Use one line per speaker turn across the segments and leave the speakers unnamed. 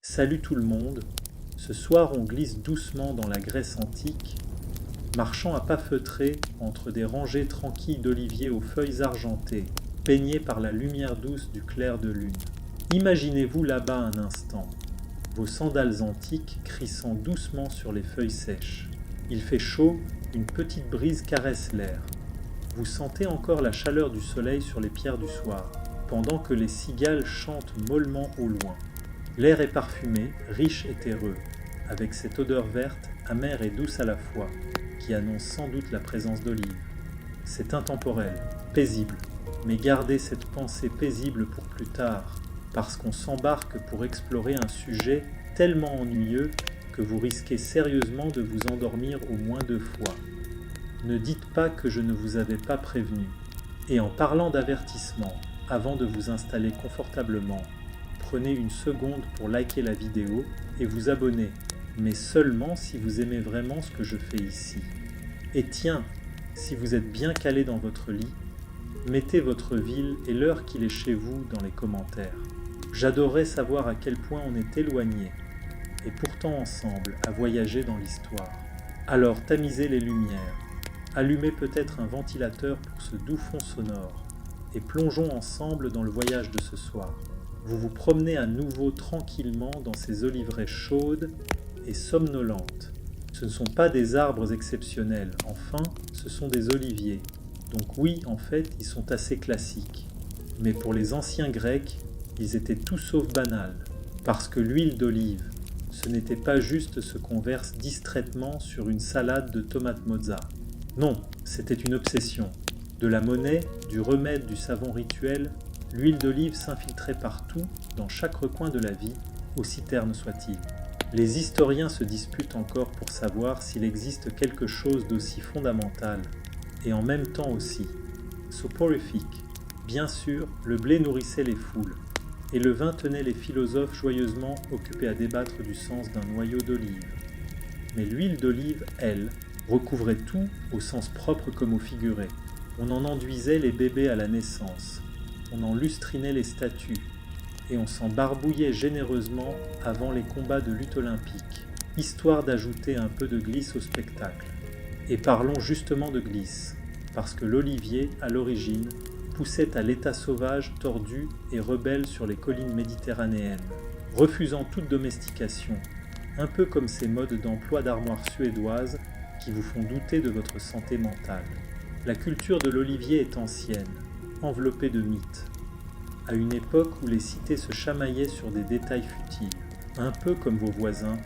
Salut tout le monde, ce soir on glisse doucement dans la Grèce antique, marchant à pas feutrés entre des rangées tranquilles d'oliviers aux feuilles argentées, peignées par la lumière douce du clair de lune. Imaginez-vous là-bas un instant, vos sandales antiques crissant doucement sur les feuilles sèches. Il fait chaud, une petite brise caresse l'air. Vous sentez encore la chaleur du soleil sur les pierres du soir, pendant que les cigales chantent mollement au loin. L'air est parfumé, riche et terreux, avec cette odeur verte, amère et douce à la fois, qui annonce sans doute la présence d'olives. C'est intemporel, paisible, mais gardez cette pensée paisible pour plus tard, parce qu'on s'embarque pour explorer un sujet tellement ennuyeux que vous risquez sérieusement de vous endormir au moins 2 fois. Ne dites pas que je ne vous avais pas prévenu. Et en parlant d'avertissement, avant de vous installer confortablement, prenez une seconde pour liker la vidéo et vous abonner, mais seulement si vous aimez vraiment ce que je fais ici. Et tiens, si vous êtes bien calé dans votre lit, mettez votre ville et l'heure qu'il est chez vous dans les commentaires. J'adorerais savoir à quel point on est éloignés, et pourtant ensemble à voyager dans l'histoire. Alors tamisez les lumières, allumez peut-être un ventilateur pour ce doux fond sonore, et plongeons ensemble dans le voyage de ce soir. Vous vous promenez à nouveau tranquillement dans ces oliveraies chaudes et somnolentes. Ce ne sont pas des arbres exceptionnels, enfin, ce sont des oliviers. Donc oui, en fait, ils sont assez classiques. Mais pour les anciens Grecs, ils étaient tout sauf banals, parce que l'huile d'olive, ce n'était pas juste ce qu'on verse distraitement sur une salade de tomates mozza. Non, c'était une obsession. De la monnaie, du remède, du savon rituel, l'huile d'olive s'infiltrait partout, dans chaque recoin de la vie, aussi terne soit-il. Les historiens se disputent encore pour savoir s'il existe quelque chose d'aussi fondamental, et en même temps aussi soporifique. Bien sûr, le blé nourrissait les foules, et le vin tenait les philosophes joyeusement occupés à débattre du sens d'un noyau d'olive. Mais l'huile d'olive, elle, recouvrait tout au sens propre comme au figuré. On en enduisait les bébés à la naissance, on en lustrinait les statues, et on s'en barbouillait généreusement avant les combats de lutte olympique, histoire d'ajouter un peu de glisse au spectacle. Et parlons justement de glisse, parce que l'olivier, à l'origine, poussait à l'état sauvage, tordu et rebelle sur les collines méditerranéennes, refusant toute domestication, un peu comme ces modes d'emploi d'armoires suédoises qui vous font douter de votre santé mentale. La culture de l'olivier est ancienne, enveloppée de mythes, à une époque où les cités se chamaillaient sur des détails futiles, un peu comme vos voisins,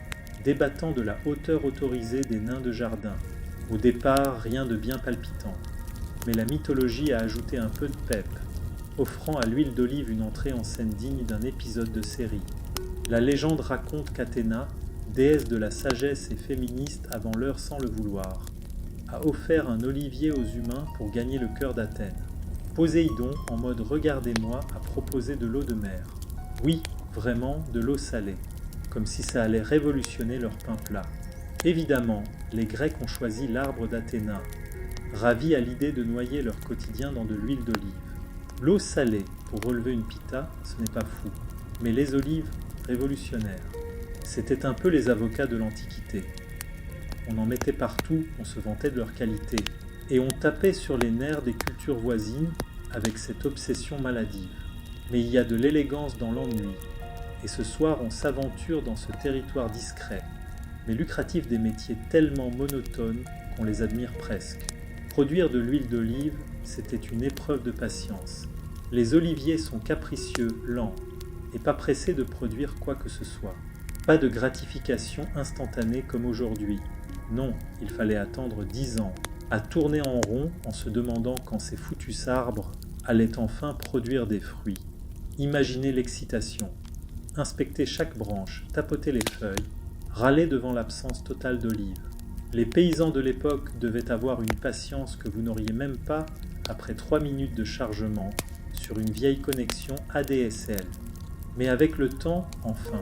débattant de la hauteur autorisée des nains de jardin. Au départ, rien de bien palpitant, mais la mythologie a ajouté un peu de pep, offrant à l'huile d'olive une entrée en scène digne d'un épisode de série. La légende raconte qu'Athéna, déesse de la sagesse et féministe avant l'heure sans le vouloir, a offert un olivier aux humains pour gagner le cœur d'Athènes. Poséidon, en mode « regardez-moi », a proposé de l'eau de mer. Oui, vraiment, de l'eau salée, comme si ça allait révolutionner leur pain plat. Évidemment, les Grecs ont choisi l'arbre d'Athéna, ravis à l'idée de noyer leur quotidien dans de l'huile d'olive. L'eau salée, pour relever une pita, ce n'est pas fou, mais les olives, révolutionnaires. C'était un peu les avocats de l'Antiquité. On en mettait partout, on se vantait de leur qualité, et on tapait sur les nerfs des cultures voisines avec cette obsession maladive. Mais il y a de l'élégance dans l'ennui, et ce soir on s'aventure dans ce territoire discret, mais lucratif des métiers tellement monotones qu'on les admire presque. Produire de l'huile d'olive, c'était une épreuve de patience. Les oliviers sont capricieux, lents, et pas pressés de produire quoi que ce soit. Pas de gratification instantanée comme aujourd'hui. Non, il fallait attendre 10 ans, à tourner en rond en se demandant quand ces foutus arbres allaient enfin produire des fruits. Imaginez l'excitation. Inspecter chaque branche, tapoter les feuilles, râler devant l'absence totale d'olives. Les paysans de l'époque devaient avoir une patience que vous n'auriez même pas après 3 minutes de chargement sur une vieille connexion ADSL. Mais avec le temps, enfin,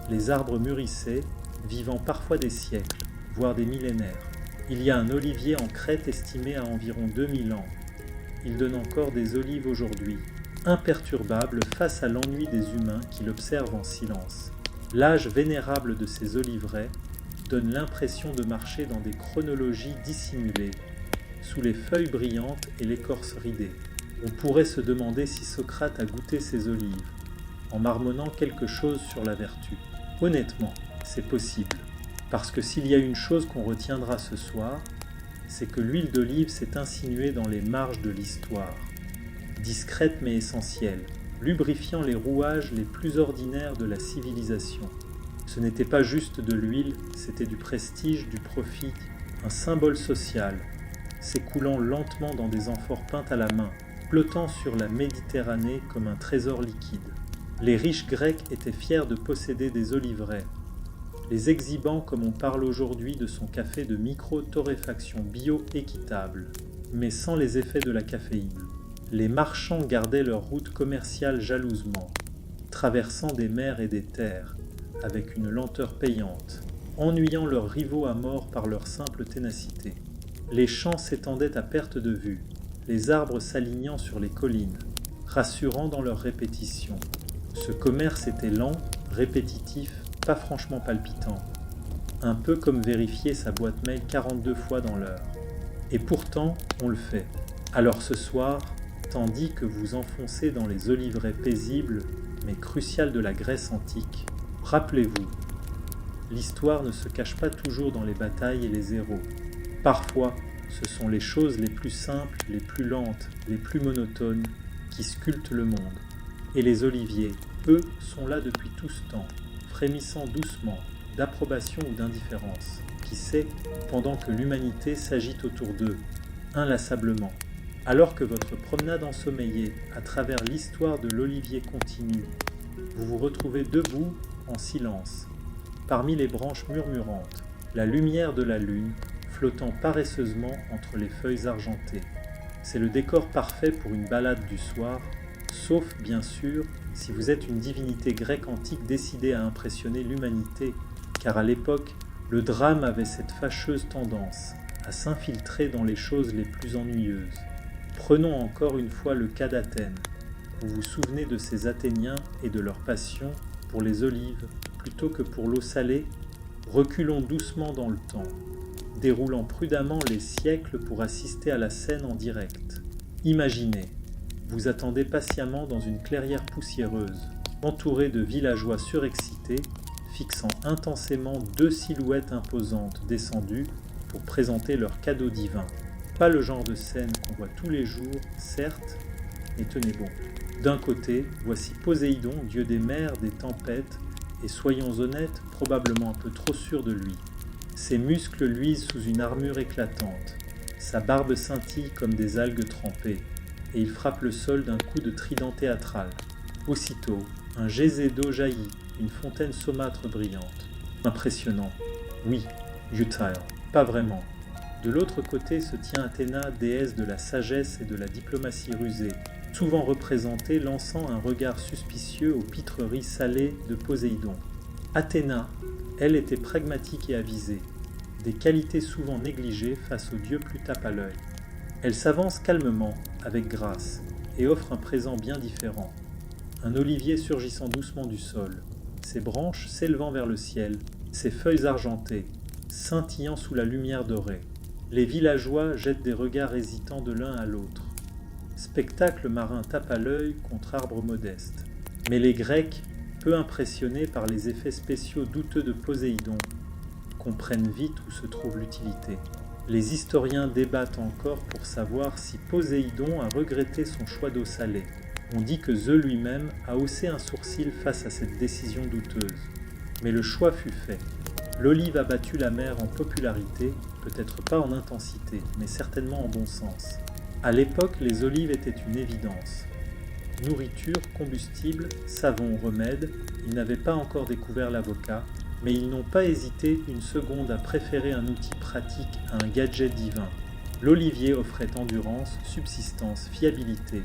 les arbres mûrissaient, vivant parfois des siècles, voire des millénaires. Il y a un olivier en Crète estimé à environ 2000 ans. Il donne encore des olives aujourd'hui, imperturbable face à l'ennui des humains qui l'observent en silence. L'âge vénérable de ces oliveraies donne l'impression de marcher dans des chronologies dissimulées, sous les feuilles brillantes et l'écorce ridée. On pourrait se demander si Socrate a goûté ces olives, en marmonnant quelque chose sur la vertu. Honnêtement, c'est possible, parce que s'il y a une chose qu'on retiendra ce soir, c'est que l'huile d'olive s'est insinuée dans les marges de l'histoire, discrète mais essentielle, lubrifiant les rouages les plus ordinaires de la civilisation. Ce n'était pas juste de l'huile, c'était du prestige, du profit, un symbole social, s'écoulant lentement dans des amphores peintes à la main, flottant sur la Méditerranée comme un trésor liquide. Les riches Grecs étaient fiers de posséder des oliveraies, les exhibant comme on parle aujourd'hui de son café de micro-torréfaction bio-équitable, mais sans les effets de la caféine. Les marchands gardaient leur route commerciale jalousement, traversant des mers et des terres, avec une lenteur payante, ennuyant leurs rivaux à mort par leur simple ténacité. Les champs s'étendaient à perte de vue, les arbres s'alignant sur les collines, rassurants dans leur répétition. Ce commerce était lent, répétitif, pas franchement palpitant, un peu comme vérifier sa boîte mail 42 fois dans l'heure. Et pourtant, on le fait. Alors ce soir, tandis que vous enfoncez dans les oliveraies paisibles mais cruciales de la Grèce antique, rappelez-vous, l'histoire ne se cache pas toujours dans les batailles et les héros. Parfois, ce sont les choses les plus simples, les plus lentes, les plus monotones qui sculptent le monde. Et les oliviers, eux, sont là depuis tout ce temps, frémissant doucement, d'approbation ou d'indifférence. Qui sait, pendant que l'humanité s'agite autour d'eux, inlassablement. Alors que votre promenade ensommeillée à travers l'histoire de l'olivier continue, vous vous retrouvez debout en silence, parmi les branches murmurantes, la lumière de la lune flottant paresseusement entre les feuilles argentées. C'est le décor parfait pour une balade du soir, sauf, bien sûr, si vous êtes une divinité grecque antique décidée à impressionner l'humanité, car à l'époque, le drame avait cette fâcheuse tendance à s'infiltrer dans les choses les plus ennuyeuses. Prenons encore une fois le cas d'Athènes. Vous vous souvenez de ces Athéniens et de leur passion pour les olives plutôt que pour l'eau salée? Reculons doucement dans le temps, déroulant prudemment les siècles pour assister à la scène en direct. Imaginez, vous attendez patiemment dans une clairière poussiéreuse, entouré de villageois surexcités, fixant intensément deux silhouettes imposantes descendues pour présenter leur cadeau divin. Pas le genre de scène qu'on voit tous les jours, certes, mais tenez bon. D'un côté, voici Poséidon, dieu des mers, des tempêtes, et soyons honnêtes, probablement un peu trop sûr de lui. Ses muscles luisent sous une armure éclatante, sa barbe scintille comme des algues trempées, et il frappe le sol d'un coup de trident théâtral. Aussitôt, un geyser d'eau jaillit, une fontaine saumâtre brillante. Impressionnant. Oui, utile, pas vraiment. De l'autre côté se tient Athéna, déesse de la sagesse et de la diplomatie rusée, souvent représentée lançant un regard suspicieux aux pitreries salées de Poséidon. Athéna, elle, était pragmatique et avisée, des qualités souvent négligées face aux dieux plus tape à l'œil. Elle s'avance calmement, avec grâce, et offre un présent bien différent. Un olivier surgissant doucement du sol, ses branches s'élevant vers le ciel, ses feuilles argentées, scintillant sous la lumière dorée. Les villageois jettent des regards hésitants de l'un à l'autre. Spectacle marin tape à l'œil contre arbre modeste. Mais les Grecs, peu impressionnés par les effets spéciaux douteux de Poséidon, comprennent vite où se trouve l'utilité. Les historiens débattent encore pour savoir si Poséidon a regretté son choix d'eau salée. On dit que Zeus lui-même a haussé un sourcil face à cette décision douteuse. Mais le choix fut fait. L'olive a battu la mer en popularité, peut-être pas en intensité, mais certainement en bon sens. À l'époque, les olives étaient une évidence. Nourriture, combustible, savon, remède, ils n'avaient pas encore découvert l'avocat, mais ils n'ont pas hésité une seconde à préférer un outil pratique à un gadget divin. L'olivier offrait endurance, subsistance, fiabilité,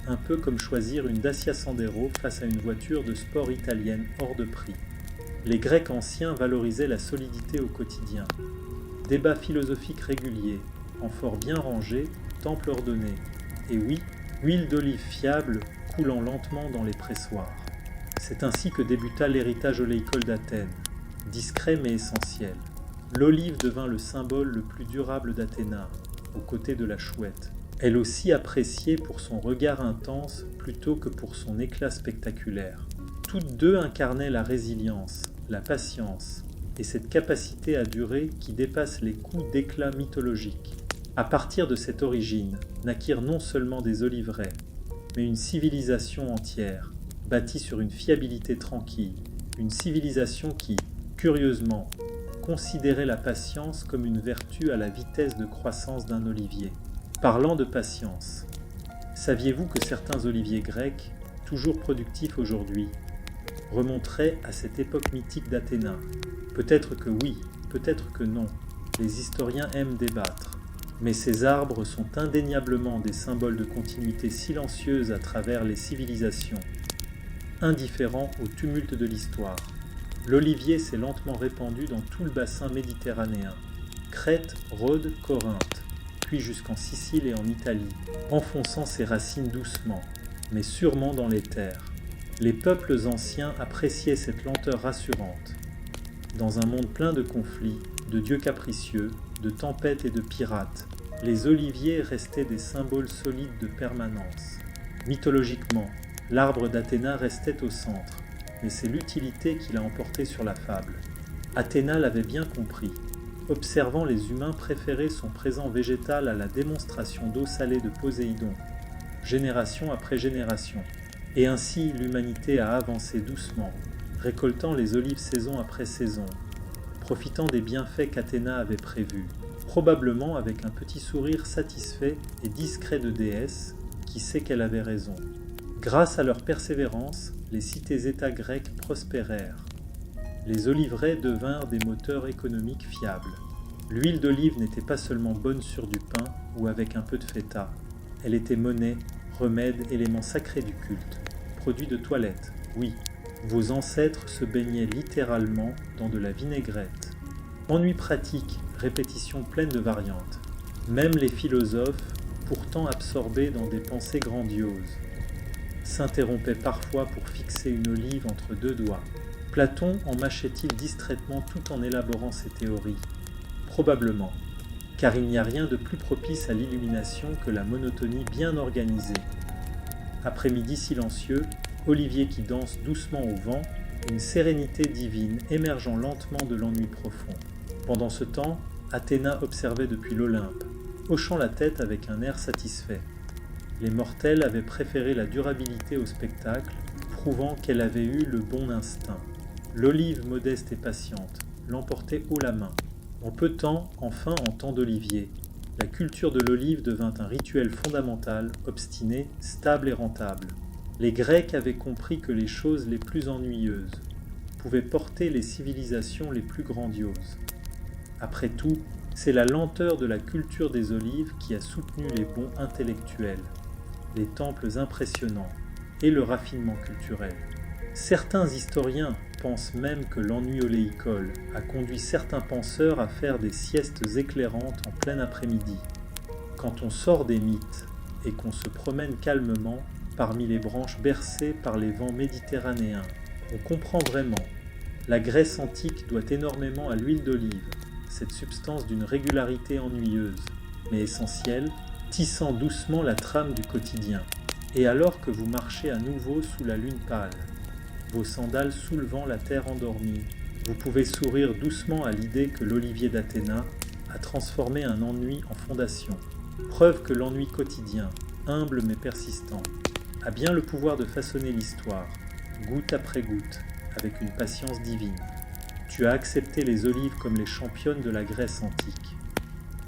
un peu comme choisir une Dacia Sandero face à une voiture de sport italienne hors de prix. Les Grecs anciens valorisaient la solidité au quotidien. Débats philosophiques réguliers, amphores bien rangés, temple ordonné. Et oui, huile d'olive fiable coulant lentement dans les pressoirs. C'est ainsi que débuta l'héritage oléicole d'Athènes, discret mais essentiel. L'olive devint le symbole le plus durable d'Athéna, aux côtés de la chouette. Elle aussi appréciée pour son regard intense plutôt que pour son éclat spectaculaire. Toutes deux incarnaient la résilience, la patience et cette capacité à durer qui dépasse les coups d'éclat mythologiques. À partir de cette origine, naquirent non seulement des oliveraies, mais une civilisation entière, bâtie sur une fiabilité tranquille, une civilisation qui, curieusement, considérait la patience comme une vertu à la vitesse de croissance d'un olivier. Parlant de patience, saviez-vous que certains oliviers grecs, toujours productifs aujourd'hui, remonteraient à cette époque mythique d'Athéna? Peut-être que oui, peut-être que non, les historiens aiment débattre. Mais ces arbres sont indéniablement des symboles de continuité silencieuse à travers les civilisations, indifférents au tumulte de l'histoire. L'olivier s'est lentement répandu dans tout le bassin méditerranéen, Crète, Rhodes, Corinthe, puis jusqu'en Sicile et en Italie, enfonçant ses racines doucement, mais sûrement dans les terres. Les peuples anciens appréciaient cette lenteur rassurante. Dans un monde plein de conflits, de dieux capricieux, de tempêtes et de pirates, les oliviers restaient des symboles solides de permanence. Mythologiquement, l'arbre d'Athéna restait au centre, mais c'est l'utilité qui l'a emporté sur la fable. Athéna l'avait bien compris. Observant les humains préférer son présent végétal à la démonstration d'eau salée de Poséidon, génération après génération. Et ainsi l'humanité a avancé doucement, récoltant les olives saison après saison, profitant des bienfaits qu'Athéna avait prévus, probablement avec un petit sourire satisfait et discret de déesse qui sait qu'elle avait raison. Grâce à leur persévérance, les cités-États grecques prospérèrent. Les oliveraies devinrent des moteurs économiques fiables. L'huile d'olive n'était pas seulement bonne sur du pain ou avec un peu de feta, elle était monnaie, remède, élément sacré du culte, produit de toilette, oui. Vos ancêtres se baignaient littéralement dans de la vinaigrette. Ennui pratique, répétition pleine de variantes. Même les philosophes, pourtant absorbés dans des pensées grandioses, s'interrompaient parfois pour fixer une olive entre deux doigts. Platon en mâchait-il distraitement tout en élaborant ses théories? Probablement, car il n'y a rien de plus propice à l'illumination que la monotonie bien organisée. Après-midi silencieux, olivier qui danse doucement au vent, une sérénité divine émergeant lentement de l'ennui profond. Pendant ce temps, Athéna observait depuis l'Olympe, hochant la tête avec un air satisfait. Les mortels avaient préféré la durabilité au spectacle, prouvant qu'elle avait eu le bon instinct. L'olive modeste et patiente l'emportait haut la main. En peu de temps, enfin en temps d'olivier, la culture de l'olive devint un rituel fondamental, obstiné, stable et rentable. Les Grecs avaient compris que les choses les plus ennuyeuses pouvaient porter les civilisations les plus grandioses. Après tout, c'est la lenteur de la culture des olives qui a soutenu les bons intellectuels, les temples impressionnants et le raffinement culturel. Certains historiens pensent même que l'ennui oléicole a conduit certains penseurs à faire des siestes éclairantes en plein après-midi. Quand on sort des mythes et qu'on se promène calmement parmi les branches bercées par les vents méditerranéens, on comprend vraiment. La Grèce antique doit énormément à l'huile d'olive, cette substance d'une régularité ennuyeuse, mais essentielle, tissant doucement la trame du quotidien. Et alors que vous marchez à nouveau sous la lune pâle, vos sandales soulevant la terre endormie, vous pouvez sourire doucement à l'idée que l'olivier d'Athéna a transformé un ennui en fondation. Preuve que l'ennui quotidien, humble mais persistant, a bien le pouvoir de façonner l'histoire, goutte après goutte, avec une patience divine. Tu as accepté les olives comme les championnes de la Grèce antique.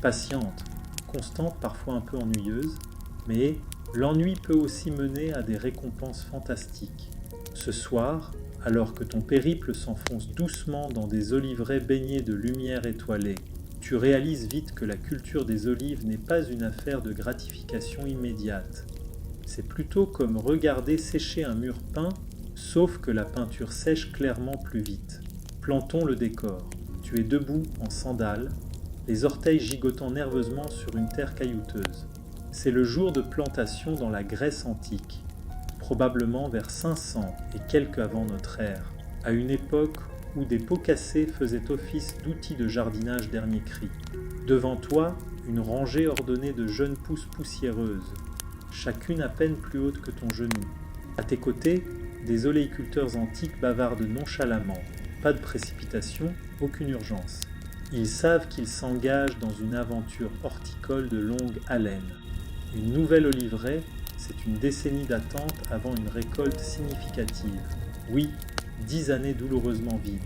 Patiente, constante, parfois un peu ennuyeuse, mais l'ennui peut aussi mener à des récompenses fantastiques. Ce soir, alors que ton périple s'enfonce doucement dans des oliveraies baignées de lumière étoilée, tu réalises vite que la culture des olives n'est pas une affaire de gratification immédiate. C'est plutôt comme regarder sécher un mur peint, sauf que la peinture sèche clairement plus vite. Plantons le décor. Tu es debout en sandales, les orteils gigotant nerveusement sur une terre caillouteuse. C'est le jour de plantation dans la Grèce antique. probablement vers 500 et quelques avant notre ère, à une époque où des pots cassés faisaient office d'outils de jardinage dernier cri. Devant toi, une rangée ordonnée de jeunes pousses poussiéreuses, chacune à peine plus haute que ton genou. À tes côtés, des oléiculteurs antiques bavardent nonchalamment. Pas de précipitation, aucune urgence. Ils savent qu'ils s'engagent dans une aventure horticole de longue haleine. Une nouvelle oliveraie, c'est une décennie d'attente avant une récolte significative. Oui, 10 années douloureusement vides.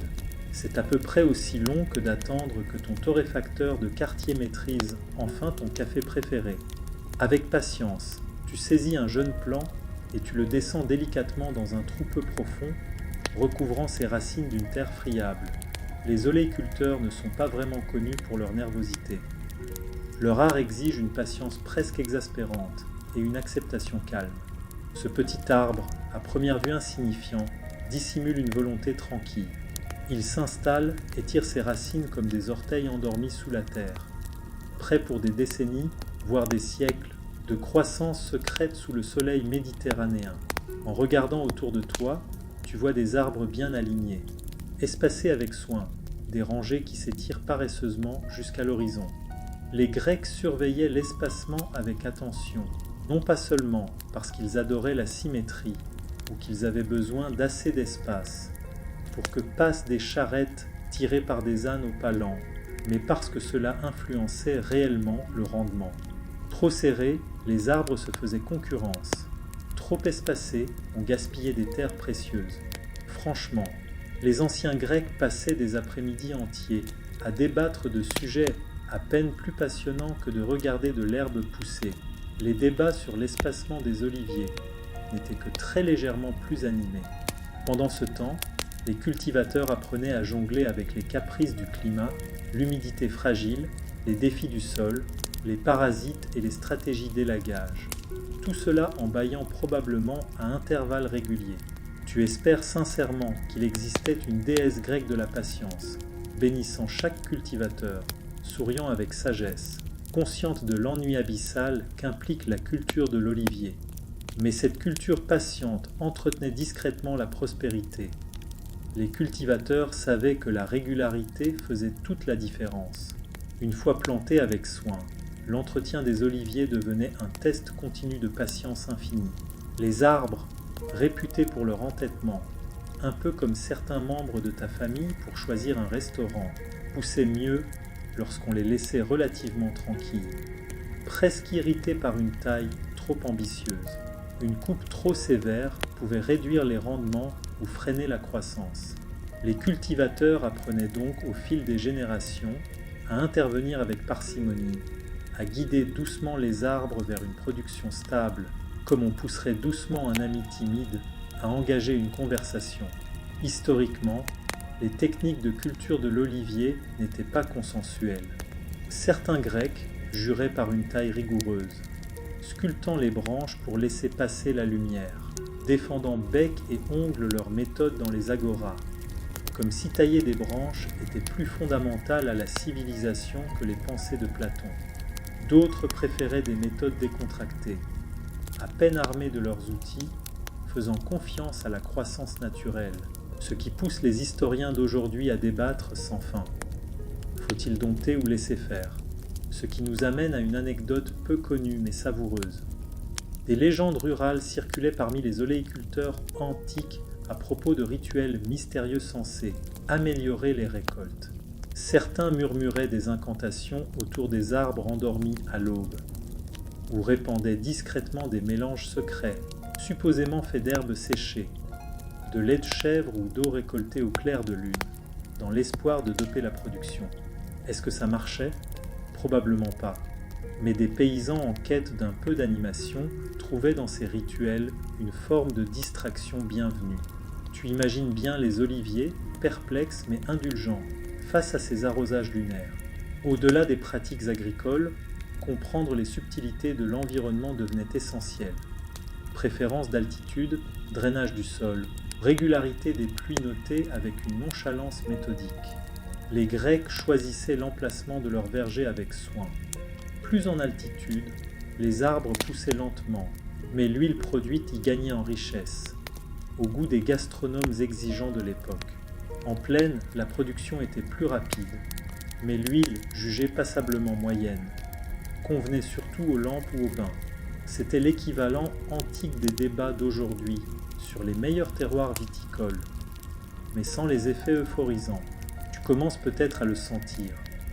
C'est à peu près aussi long que d'attendre que ton torréfacteur de quartier maîtrise enfin ton café préféré. Avec patience, tu saisis un jeune plant et tu le descends délicatement dans un trou peu profond, recouvrant ses racines d'une terre friable. Les oléiculteurs ne sont pas vraiment connus pour leur nervosité. Leur art exige une patience presque exaspérante et une acceptation calme. Ce petit arbre, à première vue insignifiant, dissimule une volonté tranquille. Il s'installe et tire ses racines comme des orteils endormis sous la terre, prêt pour des décennies, voire des siècles, de croissance secrète sous le soleil méditerranéen. En regardant autour de toi, tu vois des arbres bien alignés, espacés avec soin, des rangées qui s'étirent paresseusement jusqu'à l'horizon. Les Grecs surveillaient l'espacement avec attention, non pas seulement parce qu'ils adoraient la symétrie ou qu'ils avaient besoin d'assez d'espace pour que passent des charrettes tirées par des ânes au pas lent, mais parce que cela influençait réellement le rendement. Trop serrés, les arbres se faisaient concurrence. Trop espacés, on gaspillait des terres précieuses. Franchement, les anciens Grecs passaient des après-midi entiers à débattre de sujets à peine plus passionnants que de regarder de l'herbe pousser. Les débats sur l'espacement des oliviers n'étaient que très légèrement plus animés. Pendant ce temps, les cultivateurs apprenaient à jongler avec les caprices du climat, l'humidité fragile, les défis du sol, les parasites et les stratégies d'élagage. Tout cela en bâillant probablement à intervalles réguliers. Tu espères sincèrement qu'il existait une déesse grecque de la patience, bénissant chaque cultivateur, souriant avec sagesse, consciente de l'ennui abyssal qu'implique la culture de l'olivier. Mais cette culture patiente entretenait discrètement la prospérité. Les cultivateurs savaient que la régularité faisait toute la différence. Une fois planté avec soin, l'entretien des oliviers devenait un test continu de patience infinie. Les arbres, réputés pour leur entêtement, un peu comme certains membres de ta famille pour choisir un restaurant, poussaient mieux lorsqu'on les laissait relativement tranquilles. Presque irrités par une taille trop ambitieuse, une coupe trop sévère pouvait réduire les rendements ou freiner la croissance. Les cultivateurs apprenaient donc au fil des générations à intervenir avec parcimonie, à guider doucement les arbres vers une production stable, comme on pousserait doucement un ami timide à engager une conversation. Historiquement, les techniques de culture de l'olivier n'étaient pas consensuelles. Certains Grecs juraient par une taille rigoureuse, sculptant les branches pour laisser passer la lumière, défendant bec et ongles leur méthode dans les agoras, comme si tailler des branches était plus fondamental à la civilisation que les pensées de Platon. D'autres préféraient des méthodes décontractées, à peine armés de leurs outils, faisant confiance à la croissance naturelle, ce qui pousse les historiens d'aujourd'hui à débattre sans fin. Faut-il dompter ou laisser faire? Ce qui nous amène à une anecdote peu connue mais savoureuse. Des légendes rurales circulaient parmi les oléiculteurs antiques à propos de rituels mystérieux censés améliorer les récoltes. Certains murmuraient des incantations autour des arbres endormis à l'aube, ou répandaient discrètement des mélanges secrets, supposément faits d'herbes séchées, de lait de chèvre ou d'eau récoltée au clair de lune, dans l'espoir de doper la production. Est-ce que ça marchait? Probablement pas. Mais des paysans en quête d'un peu d'animation trouvaient dans ces rituels une forme de distraction bienvenue. Tu imagines bien les oliviers, perplexes mais indulgents, face à ces arrosages lunaires. Au-delà des pratiques agricoles, comprendre les subtilités de l'environnement devenait essentiel. Préférence d'altitude, drainage du sol, régularité des pluies notées avec une nonchalance méthodique. Les Grecs choisissaient l'emplacement de leurs vergers avec soin. Plus en altitude, les arbres poussaient lentement, Mais l'huile produite y gagnait en richesse, au goût des gastronomes exigeants de l'époque. En plaine, la production était plus rapide, mais l'huile, jugée passablement moyenne, convenait surtout aux lampes ou aux bains. C'était l'équivalent antique des débats d'aujourd'hui sur les meilleurs terroirs viticoles, mais sans les effets euphorisants. Tu commences peut-être à le sentir.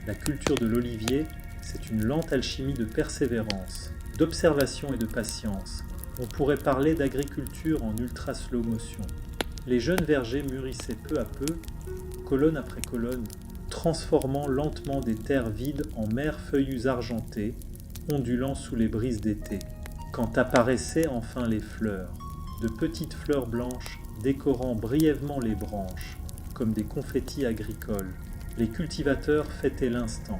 La culture de l'olivier, c'est une lente alchimie de persévérance, d'observation et de patience. On pourrait parler d'agriculture en ultra slow motion. Les jeunes vergers mûrissaient peu à peu, colonne après colonne, transformant lentement des terres vides en mers feuillus argentées, ondulant sous les brises d'été. Quand apparaissaient enfin les fleurs, de petites fleurs blanches décorant brièvement les branches, comme des confettis agricoles, les cultivateurs fêtaient l'instant,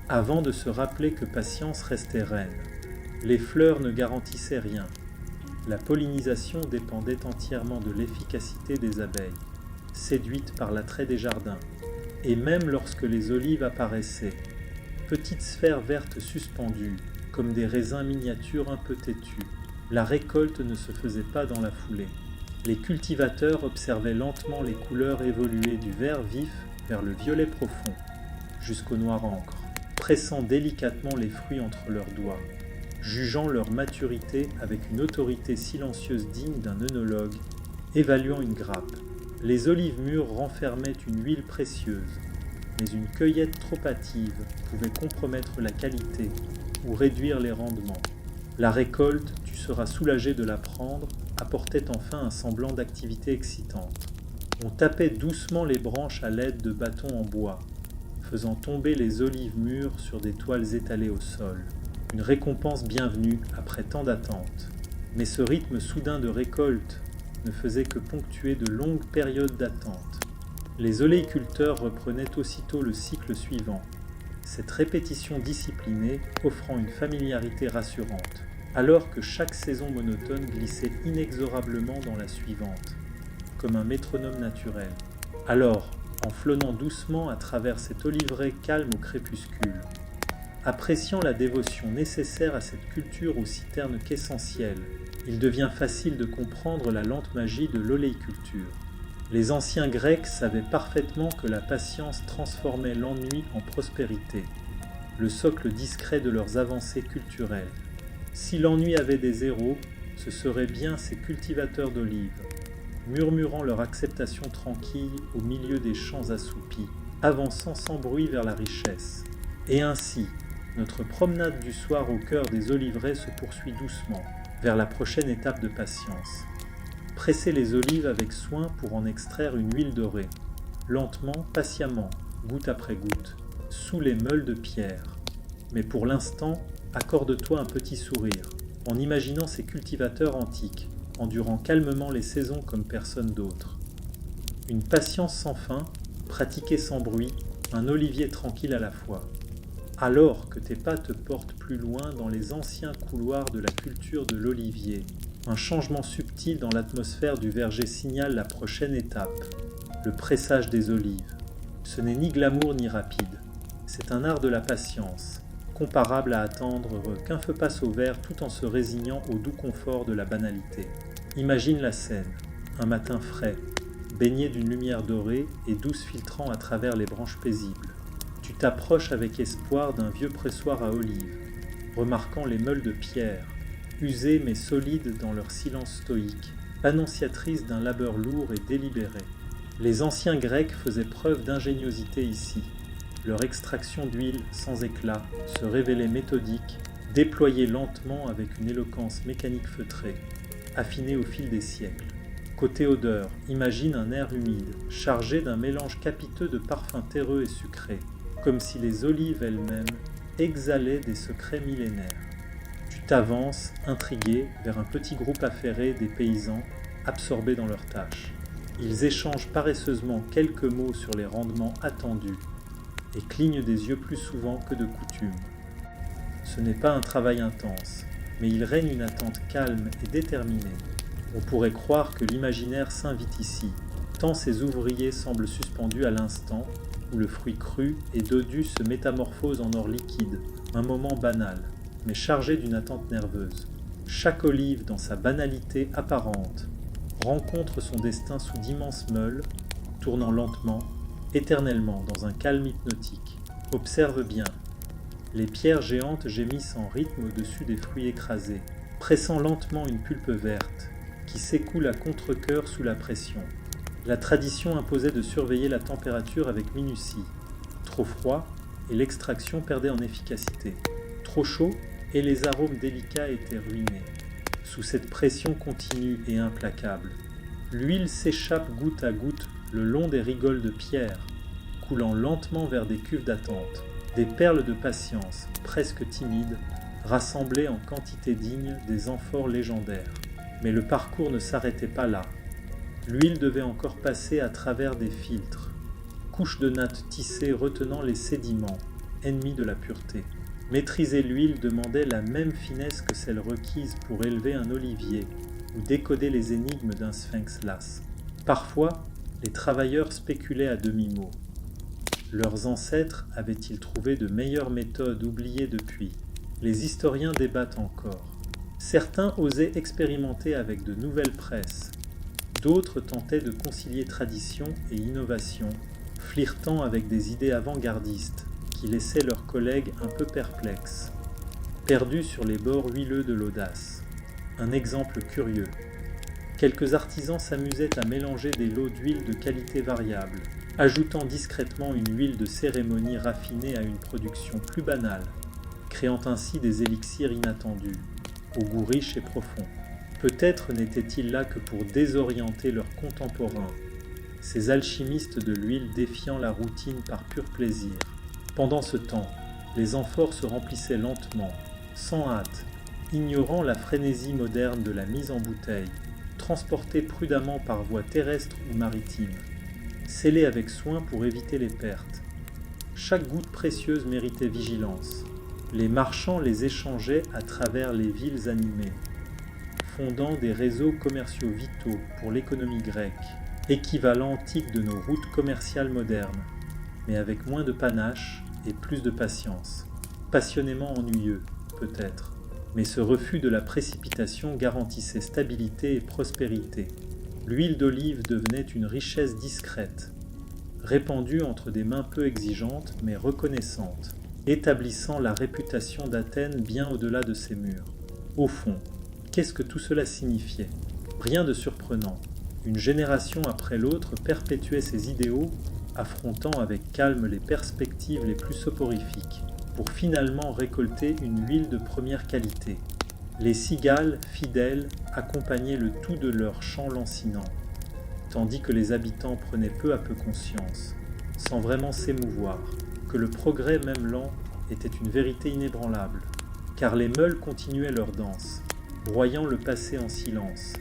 avant de se rappeler que patience restait reine. Les fleurs ne garantissaient rien. La pollinisation dépendait entièrement de l'efficacité des abeilles, séduites par l'attrait des jardins. Et même lorsque les olives apparaissaient, petites sphères vertes suspendues, comme des raisins miniatures un peu têtus, la récolte ne se faisait pas dans la foulée. Les cultivateurs observaient lentement les couleurs évoluer du vert vif vers le violet profond, jusqu'au noir encre, pressant délicatement les fruits entre leurs doigts, jugeant leur maturité avec une autorité silencieuse digne d'un œnologue, évaluant une grappe. Les olives mûres renfermaient une huile précieuse, mais une cueillette trop hâtive pouvait compromettre la qualité ou réduire les rendements. La récolte, tu seras soulagé de la prendre, apportait enfin un semblant d'activité excitante. On tapait doucement les branches à l'aide de bâtons en bois, faisant tomber les olives mûres sur des toiles étalées au sol. Une récompense bienvenue après tant d'attentes. Mais ce rythme soudain de récolte ne faisait que ponctuer de longues périodes d'attente. Les oléiculteurs reprenaient aussitôt le cycle suivant, cette répétition disciplinée offrant une familiarité rassurante, alors que chaque saison monotone glissait inexorablement dans la suivante, comme un métronome naturel. Alors, en flânant doucement à travers cet oliveraie calme au crépuscule, appréciant la dévotion nécessaire à cette culture aussi terne qu'essentielle, il devient facile de comprendre la lente magie de l'oléiculture. Les anciens Grecs savaient parfaitement que la patience transformait l'ennui en prospérité, le socle discret de leurs avancées culturelles. Si l'ennui avait des héros, ce seraient bien ces cultivateurs d'olives, murmurant leur acceptation tranquille au milieu des champs assoupis, avançant sans bruit vers la richesse. Et ainsi, notre promenade du soir au cœur des oliveraies se poursuit doucement, vers la prochaine étape de patience. Presser les olives avec soin pour en extraire une huile dorée, lentement, patiemment, goutte après goutte, sous les meules de pierre. Mais pour l'instant, accorde-toi un petit sourire, en imaginant ces cultivateurs antiques, endurant calmement les saisons comme personne d'autre. Une patience sans fin, pratiquée sans bruit, un olivier tranquille à la fois. Alors que tes pas te portent plus loin dans les anciens couloirs de la culture de l'olivier, un changement subtil dans l'atmosphère du verger signale la prochaine étape, le pressage des olives. Ce n'est ni glamour ni rapide, c'est un art de la patience, comparable à attendre qu'un feu passe au vert tout en se résignant au doux confort de la banalité. Imagine la scène, un matin frais, baigné d'une lumière dorée et douce filtrant à travers les branches paisibles. Tu t'approches avec espoir d'un vieux pressoir à olives, remarquant les meules de pierre, usées mais solides dans leur silence stoïque, annonciatrices d'un labeur lourd et délibéré. Les anciens Grecs faisaient preuve d'ingéniosité ici. Leur extraction d'huile sans éclat se révélait méthodique, déployée lentement avec une éloquence mécanique feutrée, affinée au fil des siècles. Côté odeur, imagine un air humide, chargé d'un mélange capiteux de parfums terreux et sucrés, comme si les olives elles-mêmes exhalaient des secrets millénaires. Tu t'avances, intrigué, vers un petit groupe affairé des paysans, absorbés dans leurs tâches. Ils échangent paresseusement quelques mots sur les rendements attendus et clignent des yeux plus souvent que de coutume. Ce n'est pas un travail intense, mais il règne une attente calme et déterminée. On pourrait croire que l'imaginaire s'invite ici, tant ces ouvriers semblent suspendus à l'instant où le fruit cru et dodu se métamorphose en or liquide, un moment banal, mais chargé d'une attente nerveuse. Chaque olive, dans sa banalité apparente, rencontre son destin sous d'immenses meules, tournant lentement, éternellement dans un calme hypnotique. Observe bien. Les pierres géantes gémissent en rythme au-dessus des fruits écrasés, pressant lentement une pulpe verte, qui s'écoule à contre-cœur sous la pression. La tradition imposait de surveiller la température avec minutie. Trop froid, et l'extraction perdait en efficacité. Trop chaud, et les arômes délicats étaient ruinés. Sous cette pression continue et implacable, l'huile s'échappe goutte à goutte le long des rigoles de pierre, coulant lentement vers des cuves d'attente, des perles de patience, presque timides, rassemblées en quantité digne des amphores légendaires. Mais le parcours ne s'arrêtait pas là. L'huile devait encore passer à travers des filtres, couches de nattes tissées retenant les sédiments, ennemis de la pureté. Maîtriser l'huile demandait la même finesse que celle requise pour élever un olivier ou décoder les énigmes d'un sphinx las. Parfois, les travailleurs spéculaient à demi-mot. Leurs ancêtres avaient-ils trouvé de meilleures méthodes oubliées depuis? Les historiens débattent encore. Certains osaient expérimenter avec de nouvelles presses. D'autres tentaient de concilier tradition et innovation, flirtant avec des idées avant-gardistes qui laissaient leurs collègues un peu perplexes, perdus sur les bords huileux de l'audace. Un exemple curieux. Quelques artisans s'amusaient à mélanger des lots d'huile de qualité variable, ajoutant discrètement une huile de cérémonie raffinée à une production plus banale, créant ainsi des élixirs inattendus, au goût riche et profond. Peut-être n'était-il là que pour désorienter leurs contemporains, ces alchimistes de l'huile défiant la routine par pur plaisir. Pendant ce temps, les amphores se remplissaient lentement, sans hâte, ignorant la frénésie moderne de la mise en bouteille, transportée prudemment par voie terrestre ou maritime, scellée avec soin pour éviter les pertes. Chaque goutte précieuse méritait vigilance. Les marchands les échangeaient à travers les villes animées, fondant des réseaux commerciaux vitaux pour l'économie grecque, équivalent antique de nos routes commerciales modernes, mais avec moins de panache et plus de patience. Passionnément ennuyeux, peut-être, mais ce refus de la précipitation garantissait stabilité et prospérité. L'huile d'olive devenait une richesse discrète, répandue entre des mains peu exigeantes mais reconnaissantes, établissant la réputation d'Athènes bien au-delà de ses murs. Au fond, qu'est-ce que tout cela signifiait? Rien de surprenant. Une génération après l'autre perpétuait ses idéaux, affrontant avec calme les perspectives les plus soporifiques, pour finalement récolter une huile de première qualité. Les cigales, fidèles, accompagnaient le tout de leur chant lancinant, tandis que les habitants prenaient peu à peu conscience, sans vraiment s'émouvoir, que le progrès même lent était une vérité inébranlable, car les meules continuaient leur danse, broyant le passé en silence,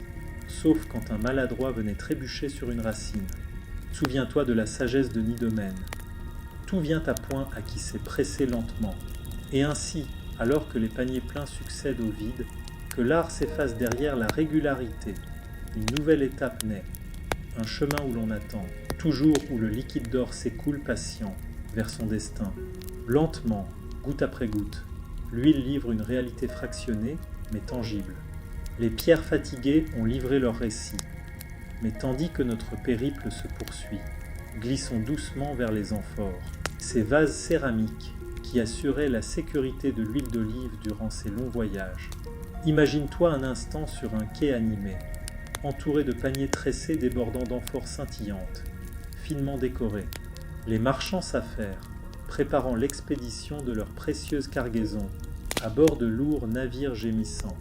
sauf quand un maladroit venait trébucher sur une racine. Souviens-toi de la sagesse de Nidomène. Tout vient à point à qui s'est pressé lentement, et ainsi, alors que les paniers pleins succèdent au vide, que l'art s'efface derrière la régularité, une nouvelle étape naît, un chemin où l'on attend, toujours où le liquide d'or s'écoule patient vers son destin. Lentement, goutte après goutte, l'huile livre une réalité fractionnée, mais tangible. Les pierres fatiguées ont livré leur récit, mais tandis que notre périple se poursuit, glissons doucement vers les amphores, ces vases céramiques qui assuraient la sécurité de l'huile d'olive durant ces longs voyages. Imagine-toi un instant sur un quai animé, entouré de paniers tressés débordant d'amphores scintillantes, finement décorés. Les marchands s'affairent, préparant l'expédition de leurs précieuses cargaisons, à bord de lourds navires gémissants.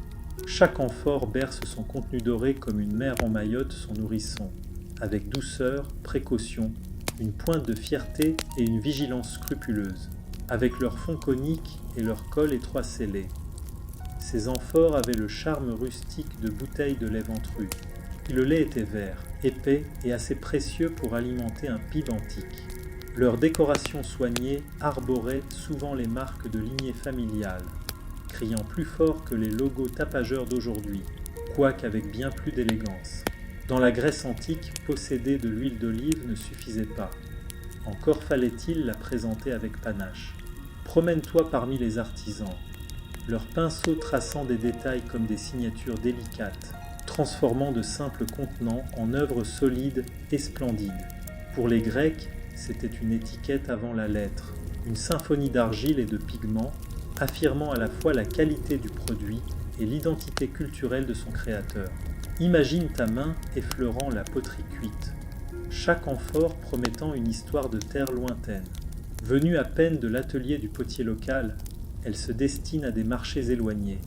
Chaque amphore berce son contenu doré comme une mère emmaillote son nourrisson, avec douceur, précaution, une pointe de fierté et une vigilance scrupuleuse, avec leur fond conique et leur col étroit scellé. Ces amphores avaient le charme rustique de bouteilles de lait ventru. Le lait était vert, épais et assez précieux pour alimenter un PIB antique. Leur décoration soignée arborait souvent les marques de lignée familiale, criant plus fort que les logos tapageurs d'aujourd'hui, quoique avec bien plus d'élégance. Dans la Grèce antique, posséder de l'huile d'olive ne suffisait pas. Encore fallait-il la présenter avec panache. Promène-toi parmi les artisans. leurs pinceaux traçant des détails comme des signatures délicates, transformant de simples contenants en œuvres solides et splendides. Pour les Grecs, c'était une étiquette avant la lettre, une symphonie d'argile et de pigments, affirmant à la fois la qualité du produit et l'identité culturelle de son créateur. Imagine ta main effleurant la poterie cuite, chaque amphore promettant une histoire de terre lointaine. Venue à peine de l'atelier du potier local, elle se destine à des marchés éloignés,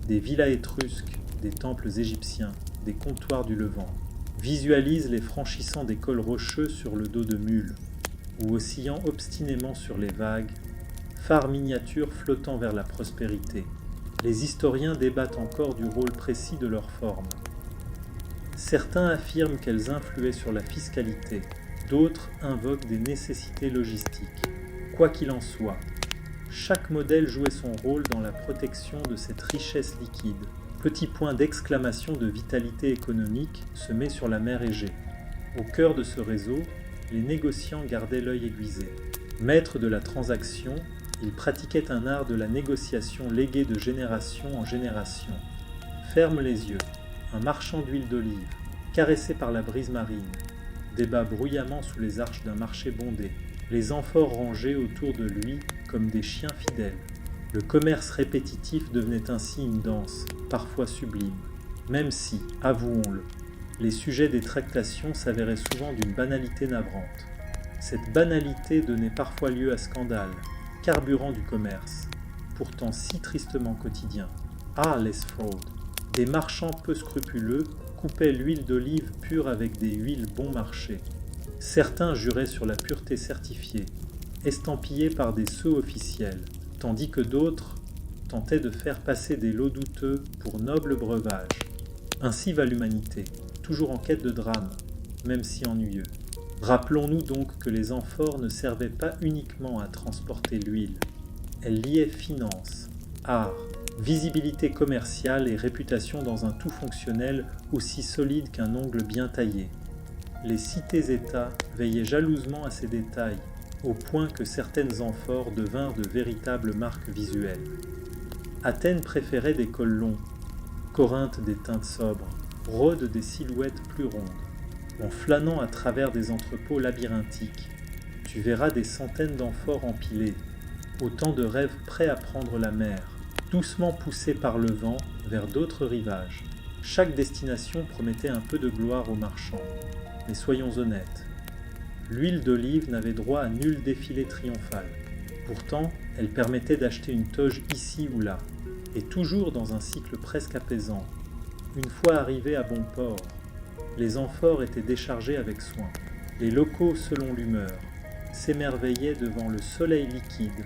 des villas étrusques, des temples égyptiens, des comptoirs du Levant. Visualise les franchissant des cols rocheux sur le dos de mules, ou oscillant obstinément sur les vagues, phares miniatures flottant vers la prospérité. Les historiens débattent encore du rôle précis de leur forme. Certains affirment qu'elles influaient sur la fiscalité, d'autres invoquent des nécessités logistiques. Quoi qu'il en soit, chaque modèle jouait son rôle dans la protection de cette richesse liquide. Petit point d'exclamation de vitalité économique semé sur la mer Égée. Au cœur de ce réseau, les négociants gardaient l'œil aiguisé. Maîtres de la transaction, ils pratiquaient un art de la négociation légué de génération en génération. Ferme les yeux, un marchand d'huile d'olive, caressé par la brise marine, débat bruyamment sous les arches d'un marché bondé, les amphores rangés autour de lui comme des chiens fidèles. Le commerce répétitif devenait ainsi une danse, parfois sublime, même si, avouons-le, les sujets des tractations s'avéraient souvent d'une banalité navrante. Cette banalité donnait parfois lieu à scandale, carburant du commerce, pourtant si tristement quotidien. Ah, les fraudes! Des marchands peu scrupuleux coupaient l'huile d'olive pure avec des huiles bon marché. Certains juraient sur la pureté certifiée, estampillée par des sceaux officiels, tandis que d'autres tentaient de faire passer des lots douteux pour nobles breuvages. Ainsi va l'humanité, toujours en quête de drame, même si ennuyeux. Rappelons-nous donc que les amphores ne servaient pas uniquement à transporter l'huile. Elles liaient finance, art, visibilité commerciale et réputation dans un tout fonctionnel aussi solide qu'un ongle bien taillé. Les cités-États veillaient jalousement à ces détails, au point que certaines amphores devinrent de véritables marques visuelles. Athènes préférait des cols longs, Corinthe des teintes sobres, Rhodes des silhouettes plus rondes. En flânant à travers des entrepôts labyrinthiques, tu verras des centaines d'amphores empilées, autant de rêves prêts à prendre la mer, doucement poussés par le vent vers d'autres rivages. Chaque destination promettait un peu de gloire aux marchands. Mais soyons honnêtes, l'huile d'olive n'avait droit à nul défilé triomphal. Pourtant, elle permettait d'acheter une toge ici ou là, et toujours dans un cycle presque apaisant. Une fois arrivés à bon port, les amphores étaient déchargés avec soin. Les locaux, selon l'humeur, s'émerveillaient devant le soleil liquide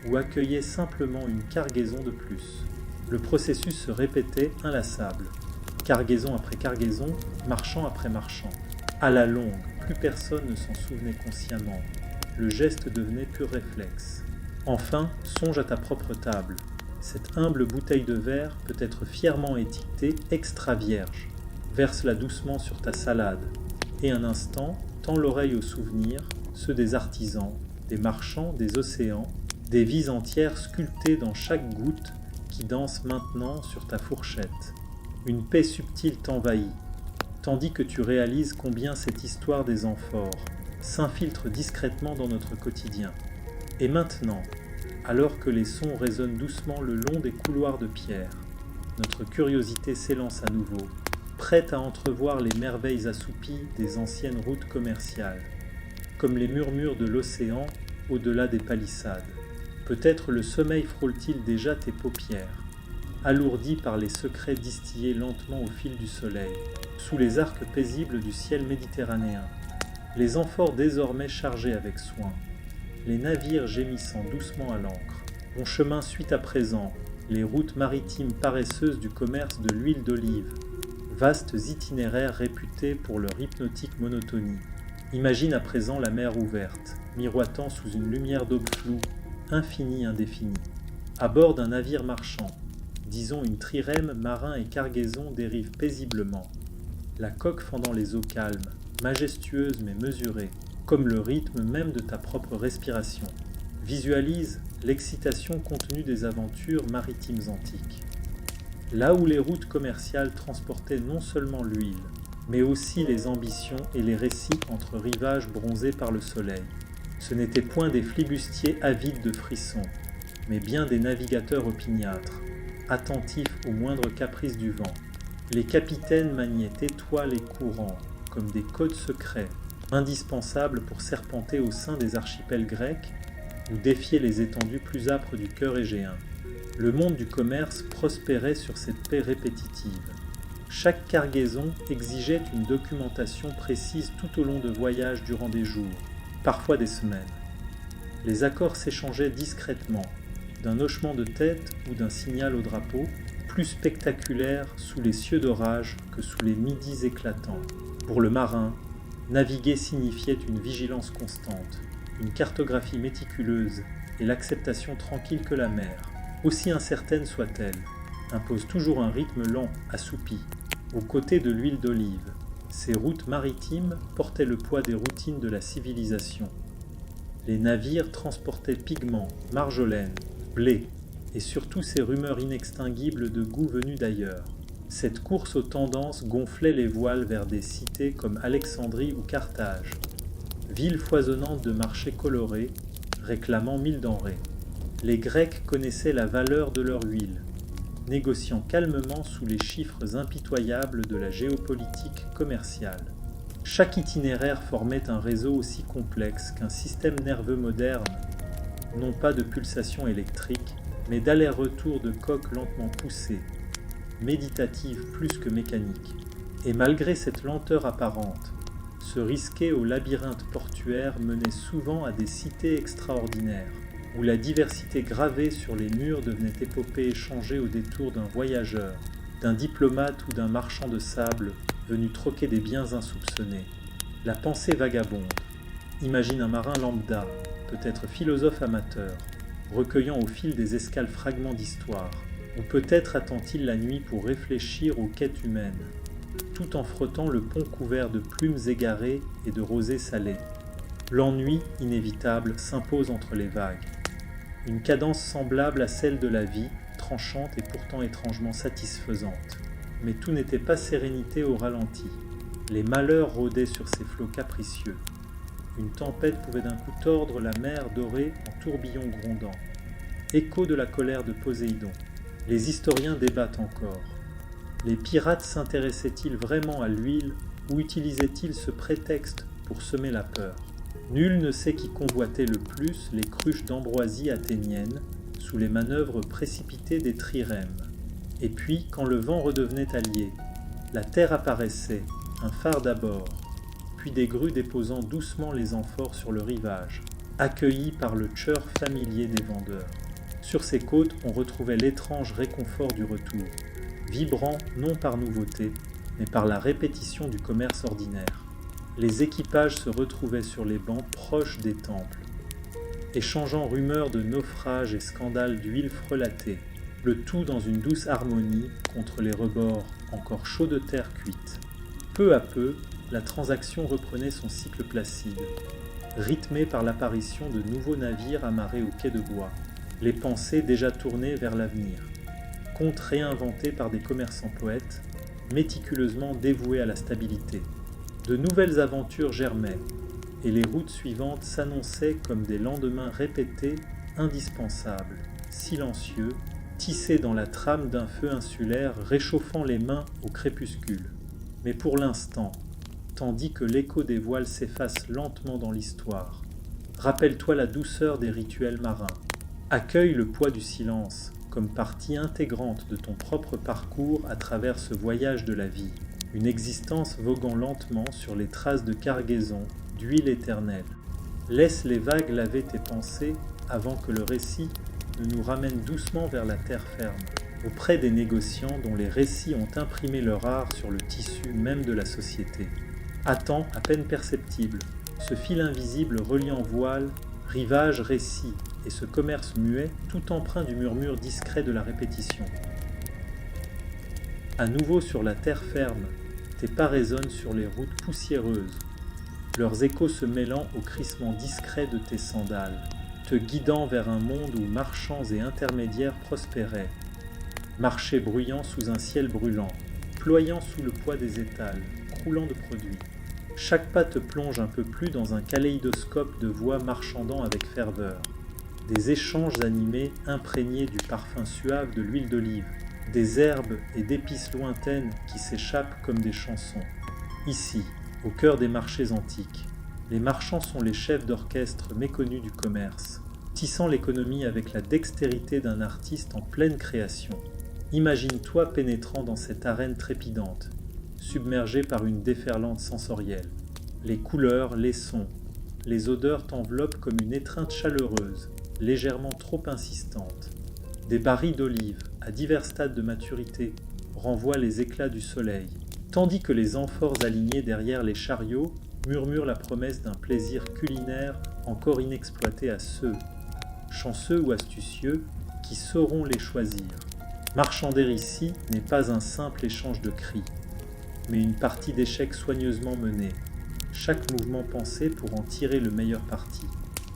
ou accueillaient simplement une cargaison de plus. Le processus se répétait inlassable, cargaison après cargaison, marchand après marchand. À la longue, plus personne ne s'en souvenait consciemment. Le geste devenait pur réflexe. Enfin, songe à ta propre table. Cette humble bouteille de verre peut être fièrement étiquetée extra vierge. Verse-la doucement sur ta salade. Et un instant, tends l'oreille aux souvenirs, ceux des artisans, des marchands, des océans, des vies entières sculptées dans chaque goutte qui danse maintenant sur ta fourchette. Une paix subtile t'envahit, tandis que tu réalises combien cette histoire des amphores s'infiltre discrètement dans notre quotidien. Et maintenant, alors que les sons résonnent doucement le long des couloirs de pierre, notre curiosité s'élance à nouveau, prête à entrevoir les merveilles assoupies des anciennes routes commerciales, comme les murmures de l'océan au-delà des palissades. Peut-être le sommeil frôle-t-il déjà tes paupières, alourdies par les secrets distillés lentement au fil du soleil, sous les arcs paisibles du ciel méditerranéen, les amphores désormais chargés avec soin, les navires gémissant doucement à l'ancre. Mon chemin suit à présent les routes maritimes paresseuses du commerce de l'huile d'olive, vastes itinéraires réputés pour leur hypnotique monotonie. Imagine à présent la mer ouverte, miroitant sous une lumière d'aube floue, infinie, indéfinie. À bord d'un navire marchand, disons une trirème, marin et cargaison dérivent paisiblement, la coque fendant les eaux calmes, majestueuse mais mesurée, comme le rythme même de ta propre respiration. Visualise l'excitation contenue des aventures maritimes antiques. Là où les routes commerciales transportaient non seulement l'huile, mais aussi les ambitions et les récits entre rivages bronzés par le soleil. Ce n'étaient point des flibustiers avides de frissons, mais bien des navigateurs opiniâtres, attentifs aux moindres caprices du vent. Les capitaines maniaient étoiles et courants, comme des codes secrets, indispensables pour serpenter au sein des archipels grecs ou défier les étendues plus âpres du cœur égéen. Le monde du commerce prospérait sur cette paix répétitive. Chaque cargaison exigeait une documentation précise tout au long de voyages durant des jours, parfois des semaines. Les accords s'échangeaient discrètement, d'un hochement de tête ou d'un signal au drapeau, plus spectaculaire sous les cieux d'orage que sous les midis éclatants. Pour le marin, naviguer signifiait une vigilance constante, une cartographie méticuleuse et l'acceptation tranquille que la mer, aussi incertaine soit-elle, impose toujours un rythme lent, assoupi. Aux côtés de l'huile d'olive, ces routes maritimes portaient le poids des routines de la civilisation. Les navires transportaient pigments, marjolaine, blé, et surtout ces rumeurs inextinguibles de goût venus d'ailleurs. Cette course aux tendances gonflait les voiles vers des cités comme Alexandrie ou Carthage, villes foisonnantes de marchés colorés, réclamant mille denrées. Les Grecs connaissaient la valeur de leur huile, négociant calmement sous les chiffres impitoyables de la géopolitique commerciale. Chaque itinéraire formait un réseau aussi complexe qu'un système nerveux moderne, non pas de pulsations électriques, mais d'allers-retours de coques lentement poussées, méditatives plus que mécaniques. Et malgré cette lenteur apparente, se risquer au labyrinthe portuaire menait souvent à des cités extraordinaires, où la diversité gravée sur les murs devenait épopée échangée au détour d'un voyageur, d'un diplomate ou d'un marchand de sable venu troquer des biens insoupçonnés. La pensée vagabonde. Imagine un marin lambda, peut-être philosophe amateur, recueillant au fil des escales fragments d'histoire, ou peut-être attend-il la nuit pour réfléchir aux quêtes humaines, tout en frottant le pont couvert de plumes égarées et de rosées salées. L'ennui, inévitable, s'impose entre les vagues. Une cadence semblable à celle de la vie, tranchante et pourtant étrangement satisfaisante. Mais tout n'était pas sérénité au ralenti. Les malheurs rôdaient sur ces flots capricieux. Une tempête pouvait d'un coup tordre la mer dorée en tourbillons grondants. Écho de la colère de Poséidon. Les historiens débattent encore. Les pirates s'intéressaient-ils vraiment à l'huile ou utilisaient-ils ce prétexte pour semer la peur ? Nul ne sait qui convoitait le plus les cruches d'ambroisie athéniennes sous les manœuvres précipitées des trirèmes. Et puis, quand le vent redevenait allié, la terre apparaissait, un phare d'abord, puis des grues déposant doucement les amphores sur le rivage, accueillis par le chœur familier des vendeurs. Sur ces côtes, on retrouvait l'étrange réconfort du retour, vibrant non par nouveauté, mais par la répétition du commerce ordinaire. Les équipages se retrouvaient sur les bancs proches des temples, échangeant rumeurs de naufrages et scandales d'huile frelatée, le tout dans une douce harmonie contre les rebords encore chauds de terre cuite. Peu à peu, la transaction reprenait son cycle placide, rythmé par l'apparition de nouveaux navires amarrés au quai de bois, les pensées déjà tournées vers l'avenir, contes réinventés par des commerçants poètes, méticuleusement dévoués à la stabilité. De nouvelles aventures germaient, et les routes suivantes s'annonçaient comme des lendemains répétés, indispensables, silencieux, tissés dans la trame d'un feu insulaire réchauffant les mains au crépuscule. Mais pour l'instant, tandis que l'écho des voiles s'efface lentement dans l'histoire, rappelle-toi la douceur des rituels marins. Accueille le poids du silence comme partie intégrante de ton propre parcours à travers ce voyage de la vie, une existence voguant lentement sur les traces de cargaison, d'huile éternelle. Laisse les vagues laver tes pensées avant que le récit ne nous ramène doucement vers la terre ferme, auprès des négociants dont les récits ont imprimé leur art sur le tissu même de la société. Attends, à peine perceptible, ce fil invisible reliant voile, rivage, récit, et ce commerce muet, tout empreint du murmure discret de la répétition. À nouveau sur la terre ferme, tes pas résonnent sur les routes poussiéreuses, leurs échos se mêlant au crissement discret de tes sandales. te guidant vers un monde où marchands et intermédiaires prospéraient. Marché bruyant sous un ciel brûlant, ployant sous le poids des étals, croulant de produits. Chaque pas te plonge un peu plus dans un kaléidoscope de voix marchandant avec ferveur. Des échanges animés imprégnés du parfum suave de l'huile d'olive, des herbes et d'épices lointaines qui s'échappent comme des chansons. Ici, au cœur des marchés antiques, les marchands sont les chefs d'orchestre méconnus du commerce, tissant l'économie avec la dextérité d'un artiste en pleine création. Imagine-toi pénétrant dans cette arène trépidante, submergé par une déferlante sensorielle. Les couleurs, les sons, les odeurs t'enveloppent comme une étreinte chaleureuse, légèrement trop insistante. Des barils d'olives, à divers stades de maturité, renvoient les éclats du soleil, tandis que les amphores alignées derrière les chariots murmurent la promesse d'un plaisir culinaire encore inexploité à ceux, chanceux ou astucieux, qui sauront les choisir. Marchander ici n'est pas un simple échange de cris, mais une partie d'échecs soigneusement menée, chaque mouvement pensé pour en tirer le meilleur parti.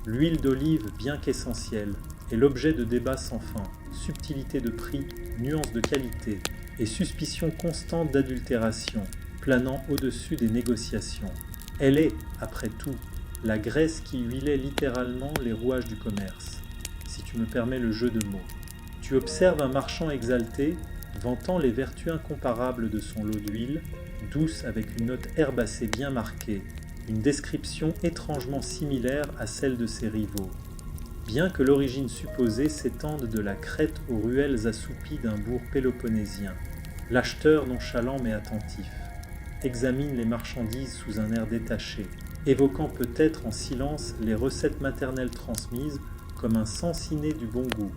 L'huile d'olive, bien qu'essentielle, est l'objet de débats sans fin, subtilité de prix, nuances de qualité et suspicion constante d'adultération, planant au-dessus des négociations. Elle est, après tout, la graisse qui huilait littéralement les rouages du commerce, si tu me permets le jeu de mots. Tu observes un marchand exalté, vantant les vertus incomparables de son lot d'huile, douce avec une note herbacée bien marquée, une description étrangement similaire à celle de ses rivaux. Bien que l'origine supposée s'étende de la Crète aux ruelles assoupies d'un bourg péloponnésien, l'acheteur nonchalant mais attentif examine les marchandises sous un air détaché, évoquant peut-être en silence les recettes maternelles transmises comme un sens inné du bon goût.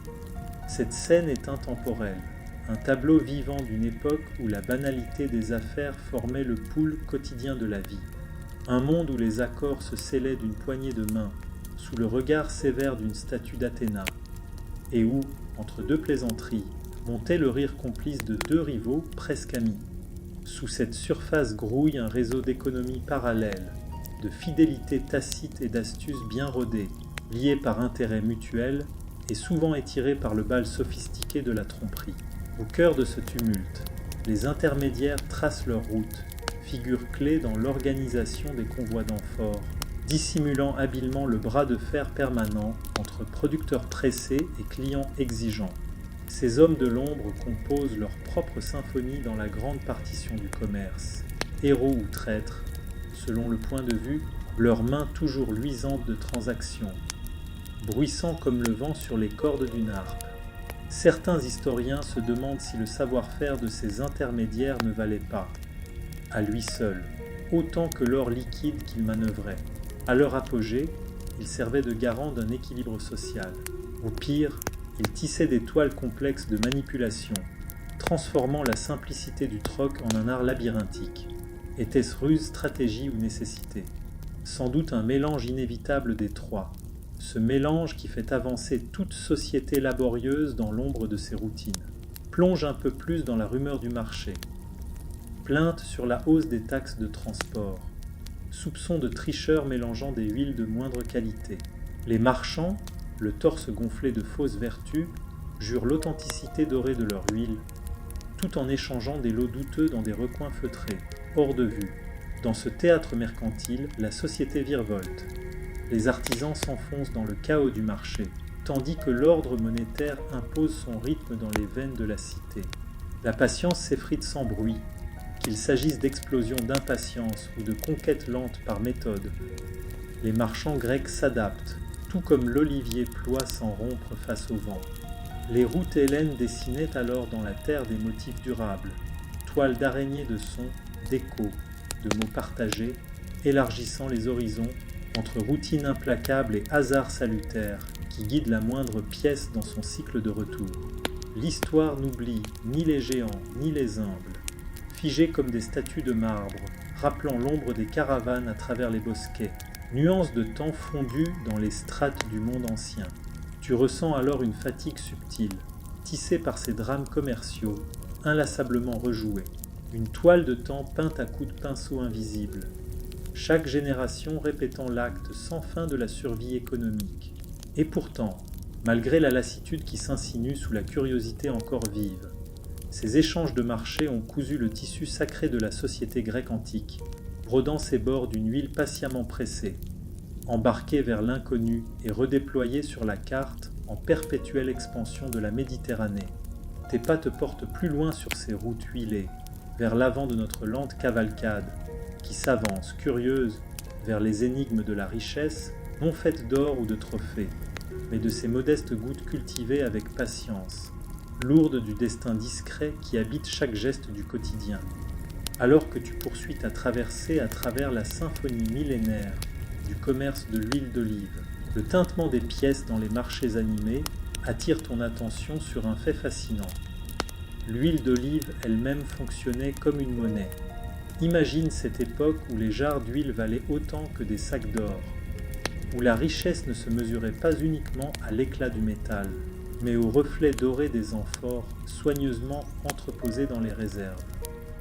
Cette scène est intemporelle, un tableau vivant d'une époque où la banalité des affaires formait le pool quotidien de la vie. Un monde où les accords se scellaient d'une poignée de main, sous le regard sévère d'une statue d'Athéna, et où, entre deux plaisanteries, montait le rire complice de deux rivaux presque amis. Sous cette surface grouille un réseau d'économies parallèles, de fidélité tacite et d'astuces bien rodées, liées par intérêt mutuel et souvent étirées par le bal sophistiqué de la tromperie. Au cœur de ce tumulte, les intermédiaires tracent leur route, figure clé dans l'organisation des convois d'amphores, dissimulant habilement le bras de fer permanent entre producteurs pressés et clients exigeants. Ces hommes de l'ombre composent leur propre symphonie dans la grande partition du commerce. Héros ou traîtres, selon le point de vue, leurs mains toujours luisantes de transactions, bruissant comme le vent sur les cordes d'une harpe. Certains historiens se demandent si le savoir-faire de ces intermédiaires ne valait pas, à lui seul, autant que l'or liquide qu'il manœuvrait. À leur apogée, il servait de garant d'un équilibre social. Au pire, il tissait des toiles complexes de manipulation, transformant la simplicité du troc en un art labyrinthique. Était-ce ruse, stratégie ou nécessité? Sans doute un mélange inévitable des trois, ce mélange qui fait avancer toute société laborieuse dans l'ombre de ses routines. Plonge un peu plus dans la rumeur du marché. Plainte sur la hausse des taxes de transport. Soupçons de tricheurs mélangeant des huiles de moindre qualité. Les marchands, le torse gonflé de fausses vertus, jurent l'authenticité dorée de leur huile, tout en échangeant des lots douteux dans des recoins feutrés, hors de vue. Dans ce théâtre mercantile, la société virevolte. Les artisans s'enfoncent dans le chaos du marché, tandis que l'ordre monétaire impose son rythme dans les veines de la cité. La patience s'effrite sans bruit, qu'il s'agisse d'explosions d'impatience ou de conquêtes lentes par méthode. Les marchands grecs s'adaptent, tout comme l'olivier ploie sans rompre face au vent. Les routes hellènes dessinaient alors dans la terre des motifs durables, toiles d'araignées de sons, d'échos, de mots partagés, élargissant les horizons entre routine implacable et hasard salutaire qui guide la moindre pièce dans son cycle de retour. L'histoire n'oublie ni les géants ni les humbles, figés comme des statues de marbre, rappelant l'ombre des caravanes à travers les bosquets, nuances de temps fondues dans les strates du monde ancien. Tu ressens alors une fatigue subtile, tissée par ces drames commerciaux, inlassablement rejoués, une toile de temps peinte à coups de pinceau invisible, chaque génération répétant l'acte sans fin de la survie économique, Et pourtant, malgré la lassitude qui s'insinue sous la curiosité encore vive, ces échanges de marché ont cousu le tissu sacré de la société grecque antique, brodant ses bords d'une huile patiemment pressée, embarquée vers l'inconnu et redéployée sur la carte en perpétuelle expansion de la Méditerranée. Tes pas te portent plus loin sur ces routes huilées, vers l'avant de notre lente cavalcade, qui s'avance, curieuse, vers les énigmes de la richesse, non faite d'or ou de trophées, mais de ces modestes gouttes cultivées avec patience, lourdes du destin discret qui habite chaque geste du quotidien. Alors que tu poursuis ta traversée à travers la symphonie millénaire du commerce de l'huile d'olive, le tintement des pièces dans les marchés animés attire ton attention sur un fait fascinant. L'huile d'olive elle-même fonctionnait comme une monnaie. Imagine cette époque où les jarres d'huile valaient autant que des sacs d'or, où la richesse ne se mesurait pas uniquement à l'éclat du métal, mais au reflet doré des amphores soigneusement entreposés dans les réserves.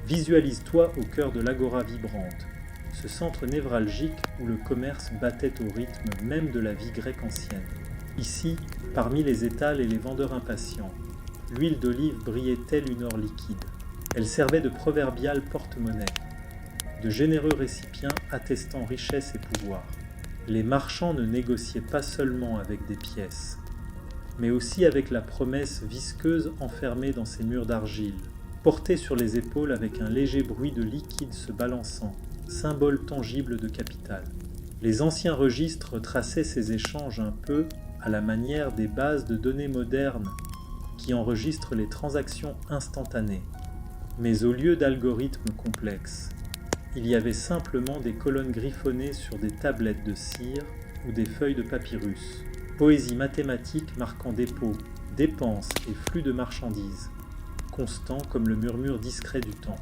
Visualise-toi au cœur de l'agora vibrante, ce centre névralgique où le commerce battait au rythme même de la vie grecque ancienne. Ici, parmi les étals et les vendeurs impatients, l'huile d'olive brillait telle une or liquide. Elle servait de proverbial porte-monnaie, de généreux récipients attestant richesse et pouvoir. Les marchands ne négociaient pas seulement avec des pièces, mais aussi avec la promesse visqueuse enfermée dans ces murs d'argile, portée sur les épaules avec un léger bruit de liquide se balançant, symbole tangible de capital. Les anciens registres traçaient ces échanges un peu à la manière des bases de données modernes qui enregistrent les transactions instantanées. Mais au lieu d'algorithmes complexes, il y avait simplement des colonnes griffonnées sur des tablettes de cire ou des feuilles de papyrus. Poésie mathématique marquant dépôts, dépenses et flux de marchandises, constant comme le murmure discret du temps.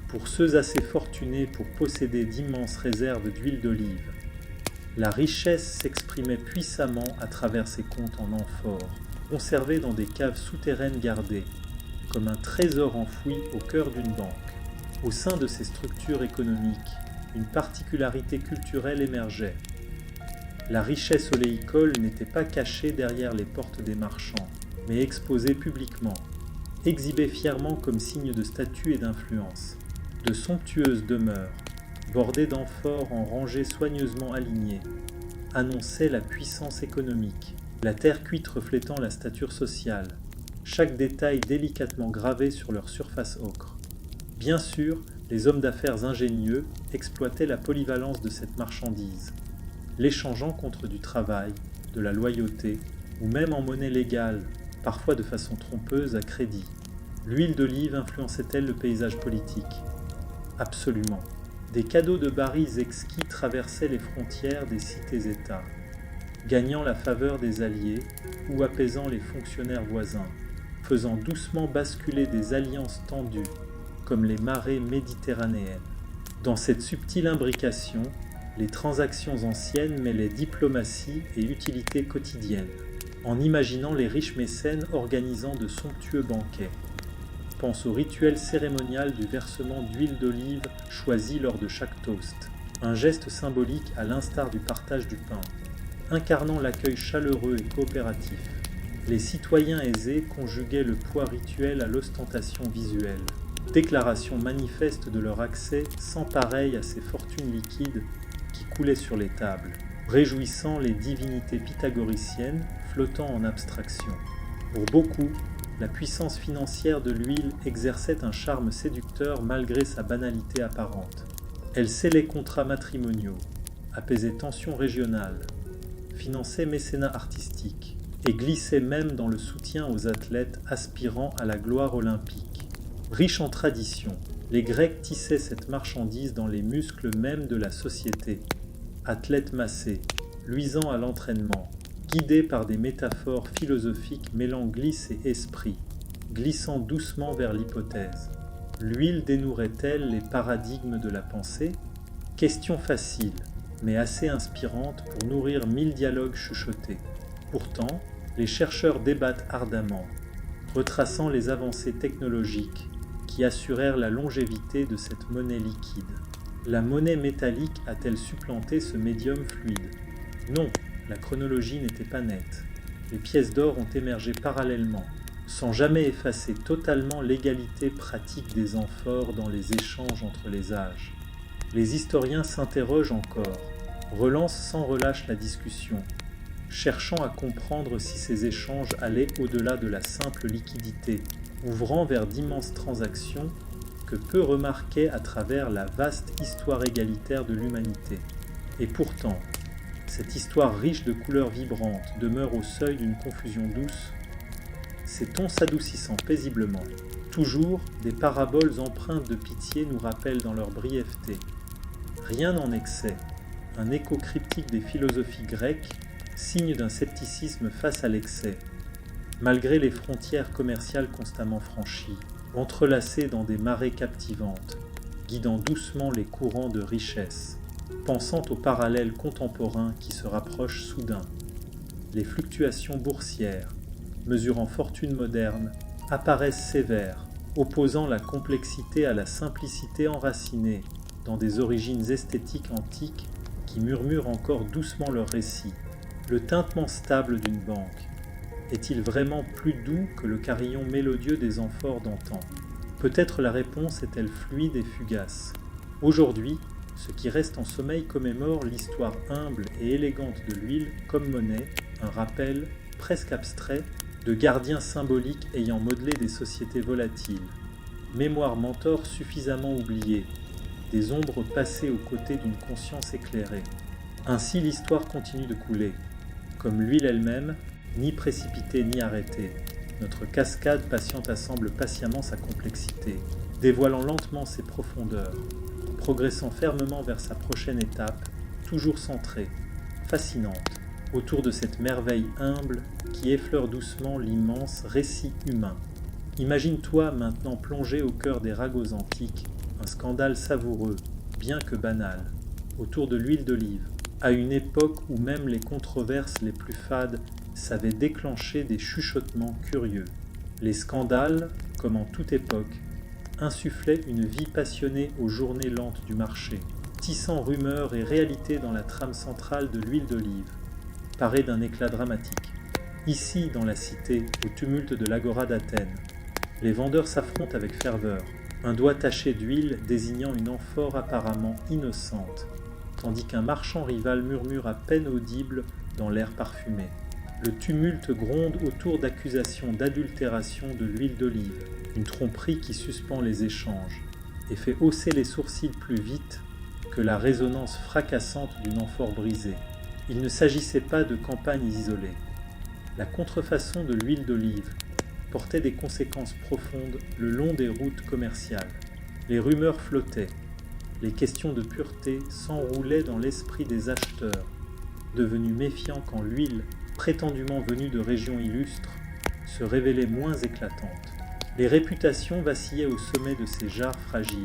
Pour ceux assez fortunés pour posséder d'immenses réserves d'huile d'olive, la richesse s'exprimait puissamment à travers ces comptes en amphores, conservés dans des caves souterraines gardées, comme un trésor enfoui au cœur d'une banque. Au sein de ces structures économiques, une particularité culturelle émergeait. La richesse oléicole n'était pas cachée derrière les portes des marchands, mais exposée publiquement, exhibée fièrement comme signe de statut et d'influence. De somptueuses demeures, bordées d'amphores en rangées soigneusement alignées, annonçaient la puissance économique, la terre cuite reflétant la stature sociale, chaque détail délicatement gravé sur leur surface ocre. Bien sûr, les hommes d'affaires ingénieux exploitaient la polyvalence de cette marchandise, l'échangeant contre du travail, de la loyauté, ou même en monnaie légale, parfois de façon trompeuse à crédit. L'huile d'olive influençait-elle le paysage politique ? Absolument. Des cadeaux de barils exquis traversaient les frontières des cités-États, gagnant la faveur des alliés ou apaisant les fonctionnaires voisins, faisant doucement basculer des alliances tendues, comme les marées méditerranéennes. Dans cette subtile imbrication, les transactions anciennes mêlaient diplomatie et utilité quotidienne, en imaginant les riches mécènes organisant de somptueux banquets. Pense au rituel cérémonial du versement d'huile d'olive choisi lors de chaque toast, un geste symbolique à l'instar du partage du pain, incarnant l'accueil chaleureux et coopératif. Les citoyens aisés conjuguaient le poids rituel à l'ostentation visuelle, déclaration manifeste de leur accès sans pareil à ces fortunes liquides qui coulaient sur les tables, réjouissant les divinités pythagoriciennes flottant en abstraction. Pour beaucoup, la puissance financière de l'huile exerçait un charme séducteur malgré sa banalité apparente. Elle scellait contrats matrimoniaux, apaisait tensions régionales, finançait mécénat artistique et glissait même dans le soutien aux athlètes aspirant à la gloire olympique. Riches en traditions, les Grecs tissaient cette marchandise dans les muscles même de la société. Athlètes massés, luisants à l'entraînement, guidés par des métaphores philosophiques mêlant glisse et esprit, glissant doucement vers l'hypothèse. L'huile dénouerait-elle les paradigmes de la pensée ? Question facile, mais assez inspirante pour nourrir 1000 dialogues chuchotés. Pourtant, les chercheurs débattent ardemment, retraçant les avancées technologiques qui assurèrent la longévité de cette monnaie liquide. La monnaie métallique a-t-elle supplanté ce médium fluide ? Non, la chronologie n'était pas nette. Les pièces d'or ont émergé parallèlement, sans jamais effacer totalement l'égalité pratique des amphores dans les échanges entre les âges. Les historiens s'interrogent encore, relancent sans relâche la discussion, cherchant à comprendre si ces échanges allaient au-delà de la simple liquidité, ouvrant vers d'immenses transactions que peu remarquaient à travers la vaste histoire égalitaire de l'humanité. Et pourtant, cette histoire riche de couleurs vibrantes demeure au seuil d'une confusion douce, ses tons s'adoucissant paisiblement. Toujours, des paraboles empreintes de pitié nous rappellent dans leur brièveté. Rien en excès, un écho cryptique des philosophies grecques, signe d'un scepticisme face à l'excès. Malgré les frontières commerciales constamment franchies, entrelacées dans des marées captivantes, guidant doucement les courants de richesse, pensant aux parallèles contemporains qui se rapprochent soudain. Les fluctuations boursières, mesurant fortune moderne, apparaissent sévères, opposant la complexité à la simplicité enracinée dans des origines esthétiques antiques qui murmurent encore doucement leur récit. Le tintement stable d'une banque est-il vraiment plus doux que le carillon mélodieux des amphores d'antan? Peut-être la réponse est-elle fluide et fugace. Aujourd'hui, ce qui reste en sommeil commémore l'histoire humble et élégante de l'huile comme monnaie, un rappel, presque abstrait, de gardiens symboliques ayant modelé des sociétés volatiles. Mémoire mentor suffisamment oubliée, des ombres passées aux côtés d'une conscience éclairée. Ainsi l'histoire continue de couler. Comme l'huile elle-même, ni précipitée ni arrêtée, notre cascade patiente assemble patiemment sa complexité, dévoilant lentement ses profondeurs, progressant fermement vers sa prochaine étape, toujours centrée, fascinante, autour de cette merveille humble qui effleure doucement l'immense récit humain. Imagine-toi maintenant plongé au cœur des ragots antiques, un scandale savoureux, bien que banal, autour de l'huile d'olive, à une époque où même les controverses les plus fades savaient déclencher des chuchotements curieux. Les scandales, comme en toute époque, insufflaient une vie passionnée aux journées lentes du marché, tissant rumeurs et réalités dans la trame centrale de l'huile d'olive, parée d'un éclat dramatique. Ici, dans la cité, au tumulte de l'agora d'Athènes, les vendeurs s'affrontent avec ferveur, un doigt taché d'huile désignant une amphore apparemment innocente, tandis qu'un marchand rival murmure à peine audible dans l'air parfumé. Le tumulte gronde autour d'accusations d'adultération de l'huile d'olive, une tromperie qui suspend les échanges et fait hausser les sourcils plus vite que la résonance fracassante d'une amphore brisée. Il ne s'agissait pas de campagnes isolées. La contrefaçon de l'huile d'olive portait des conséquences profondes le long des routes commerciales. Les rumeurs flottaient, les questions de pureté s'enroulaient dans l'esprit des acheteurs, devenus méfiants quand l'huile, prétendument venue de régions illustres, se révélait moins éclatante. Les réputations vacillaient au sommet de ces jarres fragiles.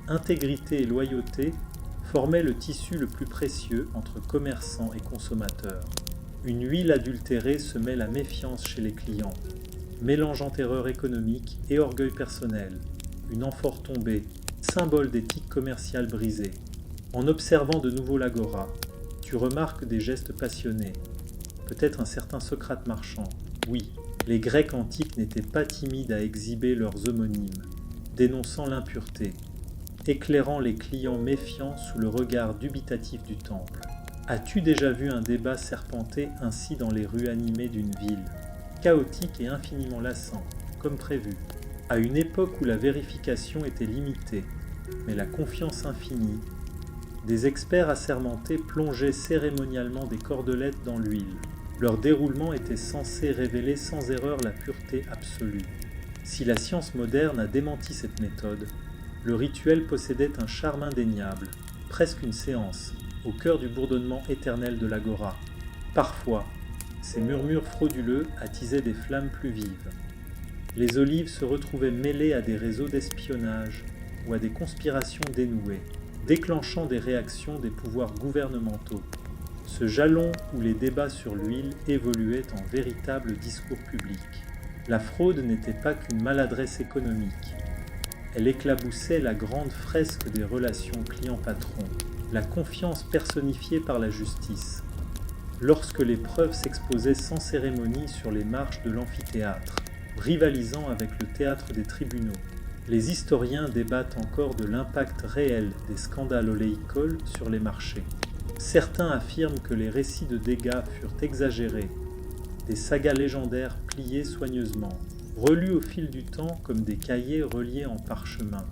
Intégrité et loyauté formaient le tissu le plus précieux entre commerçants et consommateurs. Une huile adultérée semait la méfiance chez les clients, mélangeant erreur économique et orgueil personnel, une amphore tombée, symbole d'éthique commerciale brisée. En observant de nouveau l'agora, tu remarques des gestes passionnés, peut-être un certain Socrate marchand. Oui, les Grecs antiques n'étaient pas timides à exhiber leurs homonymes, dénonçant l'impureté, éclairant les clients méfiants sous le regard dubitatif du temple. As-tu déjà vu un débat serpenter ainsi dans les rues animées d'une ville, chaotique et infiniment lassant, comme prévu, à une époque où la vérification était limitée, mais la confiance infinie? Des experts assermentés plongeaient cérémonialement des cordelettes dans l'huile. Leur déroulement était censé révéler sans erreur la pureté absolue. Si la science moderne a démenti cette méthode, le rituel possédait un charme indéniable, presque une séance, au cœur du bourdonnement éternel de l'agora. Parfois, ces murmures frauduleux attisaient des flammes plus vives. Les olives se retrouvaient mêlées à des réseaux d'espionnage ou à des conspirations dénouées, déclenchant des réactions des pouvoirs gouvernementaux. Ce jalon où les débats sur l'huile évoluaient en véritable discours public. La fraude n'était pas qu'une maladresse économique. Elle éclaboussait la grande fresque des relations client-patron, la confiance personnifiée par la justice. lorsque l'épreuve s'exposait sans cérémonie sur les marches de l'amphithéâtre, rivalisant avec le théâtre des tribunaux. Les historiens débattent encore de l'impact réel des scandales oléicoles sur les marchés. Certains affirment que les récits de dégâts furent exagérés, des sagas légendaires pliées soigneusement, relus au fil du temps comme des cahiers reliés en parchemin.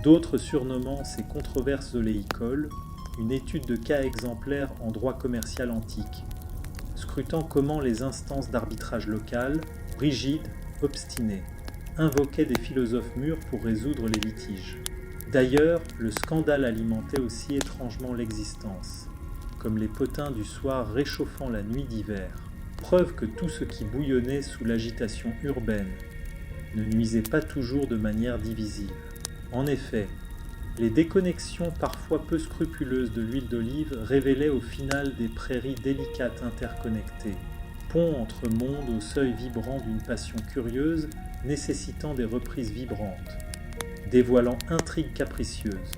D'autres surnommant ces controverses oléicoles une étude de cas exemplaire en droit commercial antique, scrutant comment les instances d'arbitrage local, rigides, obstinées, invoquaient des philosophes mûrs pour résoudre les litiges. D'ailleurs, le scandale alimentait aussi étrangement l'existence, comme les potins du soir réchauffant la nuit d'hiver, preuve que tout ce qui bouillonnait sous l'agitation urbaine ne nuisait pas toujours de manière divisive. En effet, les déconnexions parfois peu scrupuleuses de l'huile d'olive révélaient au final des prairies délicates interconnectées, pont entre mondes au seuil vibrant d'une passion curieuse nécessitant des reprises vibrantes, dévoilant intrigues capricieuses.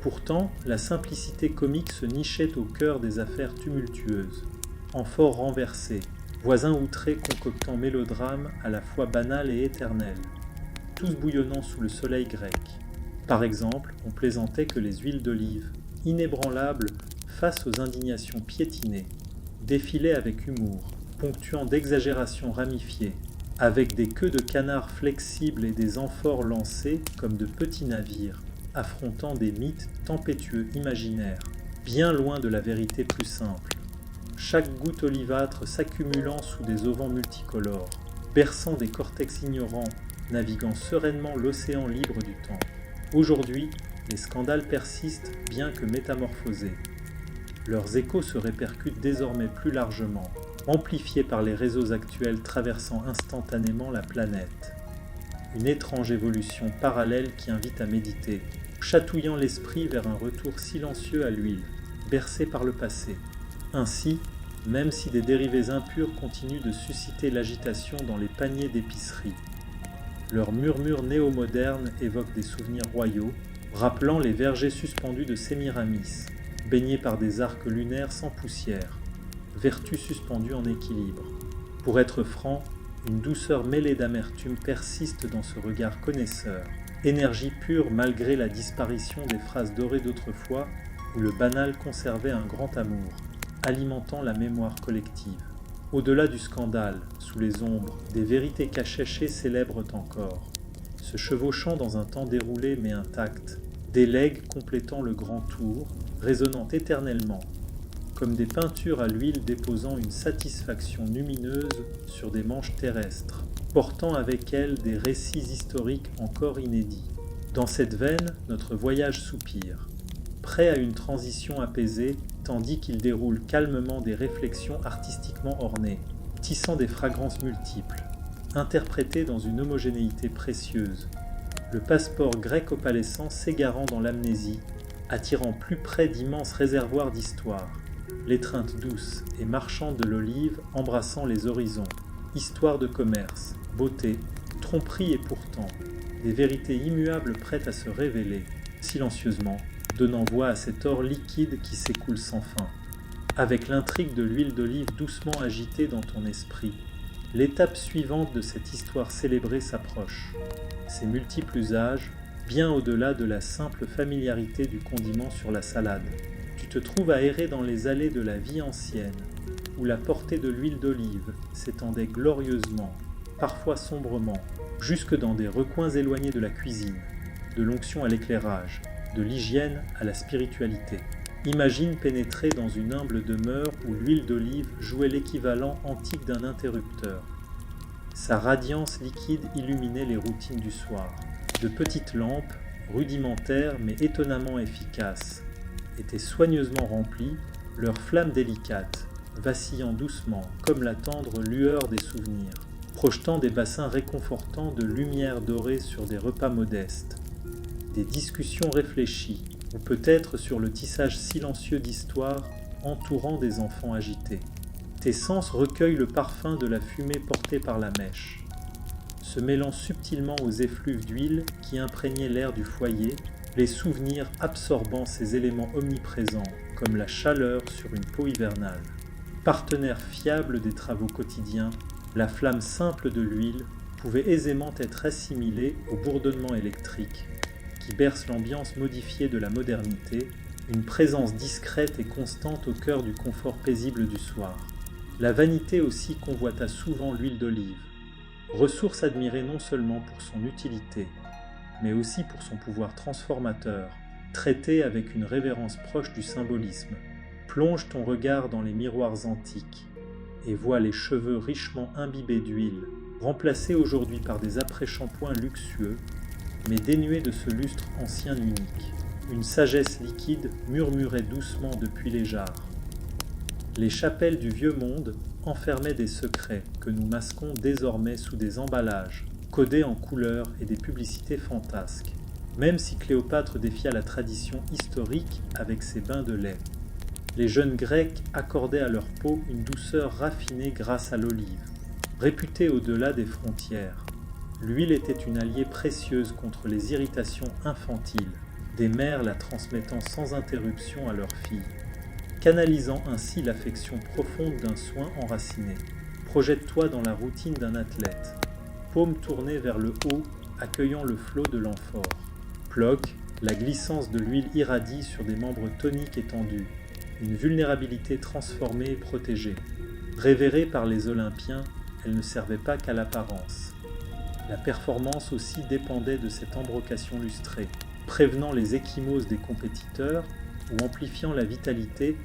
Pourtant, la simplicité comique se nichait au cœur des affaires tumultueuses, amphores renversées, voisins outrés concoctant mélodrames à la fois banals et éternels, tous bouillonnant sous le soleil grec. Par exemple, on plaisantait que les huiles d'olive, inébranlables face aux indignations piétinées, défilaient avec humour, ponctuant d'exagérations ramifiées, avec des queues de canards flexibles et des amphores lancées comme de petits navires, affrontant des mythes tempétueux imaginaires, bien loin de la vérité plus simple. Chaque goutte olivâtre s'accumulant sous des auvents multicolores, berçant des cortex ignorants, naviguant sereinement l'océan libre du temps. Aujourd'hui, les scandales persistent bien que métamorphosés. Leurs échos se répercutent désormais plus largement, amplifiés par les réseaux actuels traversant instantanément la planète. Une étrange évolution parallèle qui invite à méditer, chatouillant l'esprit vers un retour silencieux à l'huile, bercé par le passé. Ainsi, même si des dérivés impurs continuent de susciter l'agitation dans les paniers d'épicerie, leurs murmures néo-modernes évoquent des souvenirs royaux, rappelant les vergers suspendus de Sémiramis, baignés par des arcs lunaires sans poussière, vertu suspendue en équilibre. Pour être franc, une douceur mêlée d'amertume persiste dans ce regard connaisseur, énergie pure malgré la disparition des phrases dorées d'autrefois où le banal conservait un grand amour, alimentant la mémoire collective. Au-delà du scandale, sous les ombres, des vérités cachées célèbrent encore, se chevauchant dans un temps déroulé mais intact, des legs complétant le grand tour, résonnant éternellement, comme des peintures à l'huile déposant une satisfaction lumineuse sur des manches terrestres, portant avec elles des récits historiques encore inédits. Dans cette veine, notre voyage soupire, prêt à une transition apaisée, tandis qu'il déroule calmement des réflexions artistiquement ornées, tissant des fragrances multiples, interprétées dans une homogénéité précieuse, le passeport grec opalescent s'égarant dans l'amnésie, attirant plus près d'immenses réservoirs d'histoire, l'étreinte douce et marchande de l'olive embrassant les horizons, histoire de commerce, beauté, tromperie et pourtant, des vérités immuables prêtes à se révéler, silencieusement, donnant voix à cet or liquide qui s'écoule sans fin. Avec l'intrigue de l'huile d'olive doucement agitée dans ton esprit, l'étape suivante de cette histoire célébrée s'approche. Ses multiples usages, bien au-delà de la simple familiarité du condiment sur la salade. Tu te trouves à errer dans les allées de la vie ancienne, où la portée de l'huile d'olive s'étendait glorieusement, parfois sombrement, jusque dans des recoins éloignés de la cuisine, de l'onction à l'éclairage, de l'hygiène à la spiritualité. Imagine pénétrer dans une humble demeure où l'huile d'olive jouait l'équivalent antique d'un interrupteur. Sa radiance liquide illuminait les routines du soir. De petites lampes, rudimentaires mais étonnamment efficaces, étaient soigneusement remplies, leurs flammes délicates, vacillant doucement comme la tendre lueur des souvenirs, projetant des bassins réconfortants de lumière dorée sur des repas modestes. Des discussions réfléchies, ou peut-être sur le tissage silencieux d'histoires entourant des enfants agités. Tes sens recueillent le parfum de la fumée portée par la mèche, se mêlant subtilement aux effluves d'huile qui imprégnaient l'air du foyer, les souvenirs absorbant ces éléments omniprésents comme la chaleur sur une peau hivernale. Partenaire fiable des travaux quotidiens, la flamme simple de l'huile pouvait aisément être assimilée au bourdonnement électrique qui berce l'ambiance modifiée de la modernité, une présence discrète et constante au cœur du confort paisible du soir. La vanité aussi convoita souvent l'huile d'olive, ressource admirée non seulement pour son utilité, mais aussi pour son pouvoir transformateur, traité avec une révérence proche du symbolisme. Plonge ton regard dans les miroirs antiques et vois les cheveux richement imbibés d'huile, remplacés aujourd'hui par des après-shampoings luxueux, mais dénués de ce lustre ancien unique. Une sagesse liquide murmurait doucement depuis les jarres. Les chapelles du vieux monde enfermaient des secrets que nous masquons désormais sous des emballages, codés en couleurs et des publicités fantasques, même si Cléopâtre défia la tradition historique avec ses bains de lait. Les jeunes Grecs accordaient à leur peau une douceur raffinée grâce à l'olive, réputée au-delà des frontières. L'huile était une alliée précieuse contre les irritations infantiles, des mères la transmettant sans interruption à leurs filles, canalisant ainsi l'affection profonde d'un soin enraciné. Projette-toi dans la routine d'un athlète, paume tournée vers le haut, accueillant le flot de l'amphore. Ploc, la glissance de l'huile irradie sur des membres toniques et tendus, une vulnérabilité transformée et protégée. Révérée par les Olympiens, elle ne servait pas qu'à l'apparence. La performance aussi dépendait de cette embrocation lustrée, prévenant les ecchymoses des compétiteurs ou amplifiant la vitalité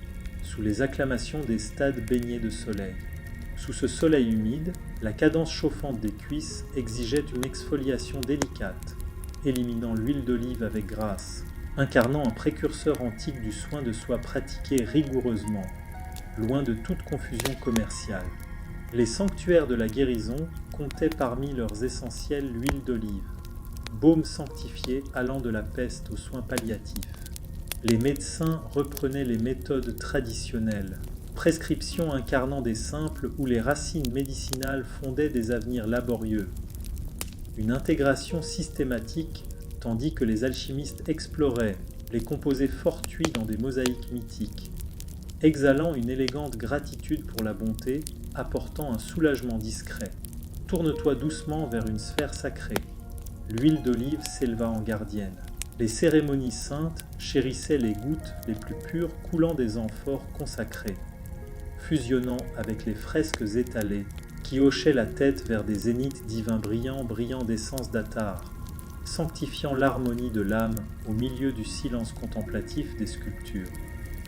sous les acclamations des stades baignés de soleil. Sous ce soleil humide, la cadence chauffante des cuisses exigeait une exfoliation délicate, éliminant l'huile d'olive avec grâce, incarnant un précurseur antique du soin de soi pratiqué rigoureusement, loin de toute confusion commerciale. Les sanctuaires de la guérison comptaient parmi leurs essentiels l'huile d'olive, baume sanctifié allant de la peste aux soins palliatifs. Les médecins reprenaient les méthodes traditionnelles, prescriptions incarnant des simples où les racines médicinales fondaient des avenirs laborieux. Une intégration systématique tandis que les alchimistes exploraient les composés fortuits dans des mosaïques mythiques, exhalant une élégante gratitude pour la bonté, apportant un soulagement discret. Tourne-toi doucement vers une sphère sacrée. L'huile d'olive s'éleva en gardienne. Les cérémonies saintes chérissaient les gouttes les plus pures coulant des amphores consacrées, fusionnant avec les fresques étalées qui hochaient la tête vers des zéniths divins brillant d'essence d'attar, sanctifiant l'harmonie de l'âme au milieu du silence contemplatif des sculptures.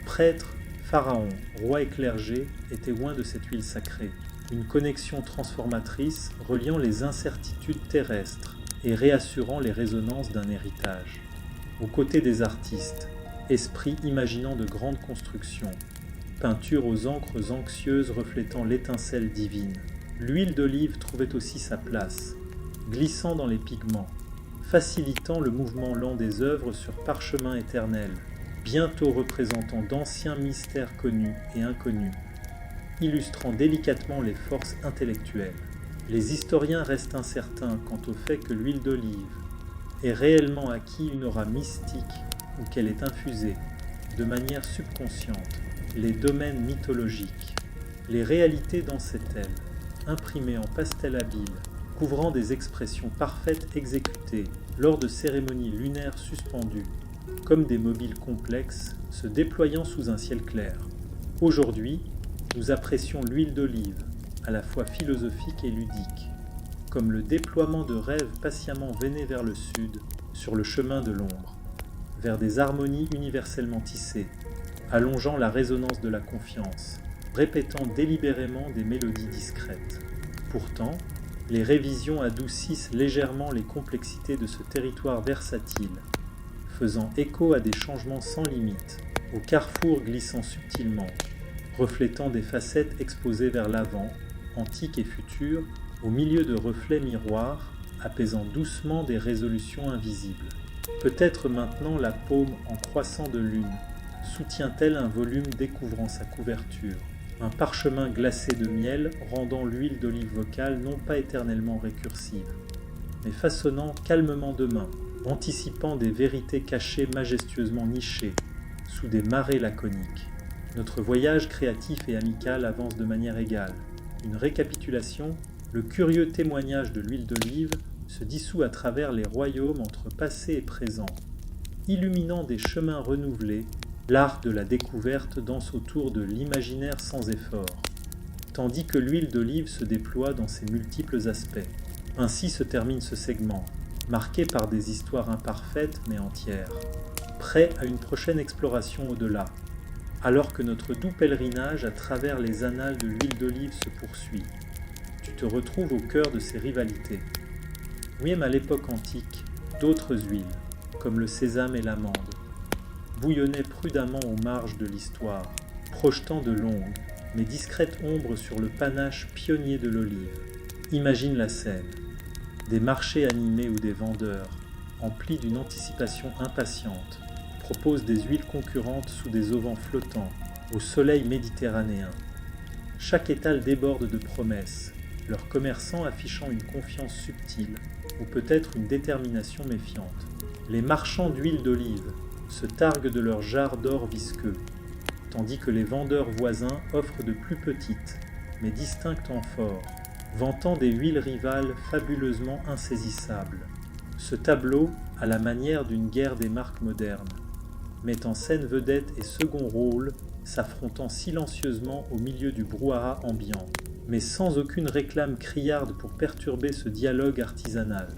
Prêtres, pharaons, rois et clergés étaient loin de cette huile sacrée, une connexion transformatrice reliant les incertitudes terrestres et réassurant les résonances d'un héritage. Aux côtés des artistes, esprits imaginant de grandes constructions, peintures aux encres anxieuses reflétant l'étincelle divine, l'huile d'olive trouvait aussi sa place, glissant dans les pigments, facilitant le mouvement lent des œuvres sur parchemin éternel, bientôt représentant d'anciens mystères connus et inconnus, illustrant délicatement les forces intellectuelles. Les historiens restent incertains quant au fait que l'huile d'olive ait réellement acquis une aura mystique ou qu'elle est infusée, de manière subconsciente, les domaines mythologiques. Les réalités dansaient-elles, imprimées en pastel habile, couvrant des expressions parfaites exécutées lors de cérémonies lunaires suspendues, comme des mobiles complexes se déployant sous un ciel clair. Aujourd'hui, nous apprécions l'huile d'olive, à la fois philosophique et ludique, comme le déploiement de rêves patiemment veinés vers le sud, sur le chemin de l'ombre, vers des harmonies universellement tissées, allongeant la résonance de la confiance, répétant délibérément des mélodies discrètes. Pourtant, les révisions adoucissent légèrement les complexités de ce territoire versatile, faisant écho à des changements sans limite, au carrefour glissant subtilement, reflétant des facettes exposées vers l'avant, antiques et futures, au milieu de reflets miroirs, apaisant doucement des résolutions invisibles. Peut-être maintenant la paume en croissant de lune soutient-elle un volume découvrant sa couverture, un parchemin glacé de miel rendant l'huile d'olive vocale non pas éternellement récursive, mais façonnant calmement demain, anticipant des vérités cachées majestueusement nichées, sous des marées laconiques. Notre voyage créatif et amical avance de manière égale. Une récapitulation, le curieux témoignage de l'huile d'olive se dissout à travers les royaumes entre passé et présent. Illuminant des chemins renouvelés, l'art de la découverte danse autour de l'imaginaire sans effort, tandis que l'huile d'olive se déploie dans ses multiples aspects. Ainsi se termine ce segment, marqué par des histoires imparfaites mais entières, prêt à une prochaine exploration au-delà, alors que notre doux pèlerinage à travers les annales de l'huile d'olive se poursuit. Tu te retrouves au cœur de ces rivalités. Même à l'époque antique, d'autres huiles, comme le sésame et l'amande, bouillonnaient prudemment aux marges de l'histoire, projetant de longues, mais discrètes ombres sur le panache pionnier de l'olive. Imagine la scène. Des marchés animés où des vendeurs, emplis d'une anticipation impatiente, proposent des huiles concurrentes sous des auvents flottants, au soleil méditerranéen. Chaque étal déborde de promesses, leurs commerçants affichant une confiance subtile, ou peut-être une détermination méfiante. Les marchands d'huile d'olive se targuent de leurs jarres d'or visqueux, tandis que les vendeurs voisins offrent de plus petites, mais distinctes amphores, vantant des huiles rivales fabuleusement insaisissables. Ce tableau, à la manière d'une guerre des marques modernes, met en scène vedette et second rôle, s'affrontant silencieusement au milieu du brouhaha ambiant, mais sans aucune réclame criarde pour perturber ce dialogue artisanal.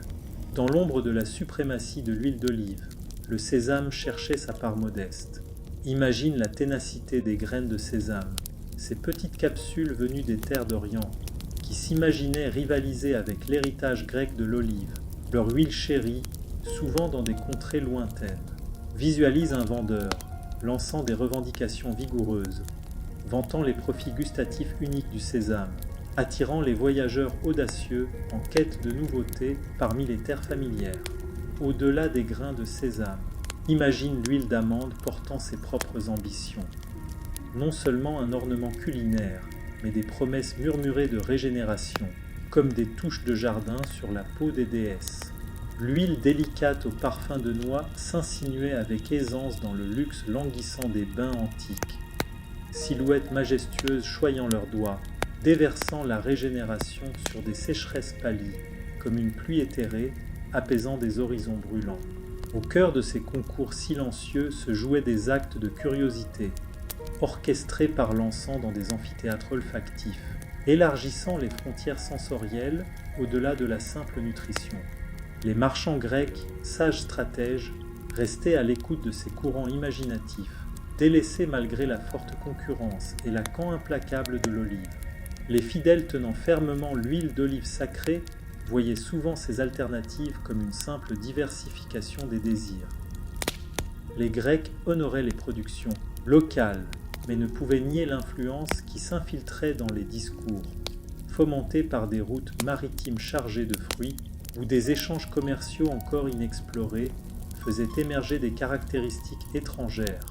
Dans l'ombre de la suprématie de l'huile d'olive, le sésame cherchait sa part modeste. Imagine la ténacité des graines de sésame, ces petites capsules venues des terres d'Orient, qui s'imaginaient rivaliser avec l'héritage grec de l'olive, leur huile chérie, souvent dans des contrées lointaines. Visualise un vendeur, lançant des revendications vigoureuses, vantant les profits gustatifs uniques du sésame, attirant les voyageurs audacieux en quête de nouveautés parmi les terres familières. Au-delà des grains de sésame, imagine l'huile d'amande portant ses propres ambitions. Non seulement un ornement culinaire, mais des promesses murmurées de régénération, comme des touches de jardin sur la peau des déesses. L'huile délicate au parfum de noix s'insinuait avec aisance dans le luxe languissant des bains antiques. Silhouettes majestueuses choyant leurs doigts, déversant la régénération sur des sécheresses pâlies, comme une pluie éthérée, apaisant des horizons brûlants. Au cœur de ces concours silencieux se jouaient des actes de curiosité, orchestrés par l'encens dans des amphithéâtres olfactifs, élargissant les frontières sensorielles au-delà de la simple nutrition. Les marchands grecs, sages stratèges, restaient à l'écoute de ces courants imaginatifs, délaissés malgré la forte concurrence et la caen implacable de l'olive. Les fidèles tenant fermement l'huile d'olive sacrée voyaient souvent ces alternatives comme une simple diversification des désirs. Les Grecs honoraient les productions locales, mais ne pouvaient nier l'influence qui s'infiltrait dans les discours, fomentée par des routes maritimes chargées de fruits, où des échanges commerciaux encore inexplorés faisaient émerger des caractéristiques étrangères,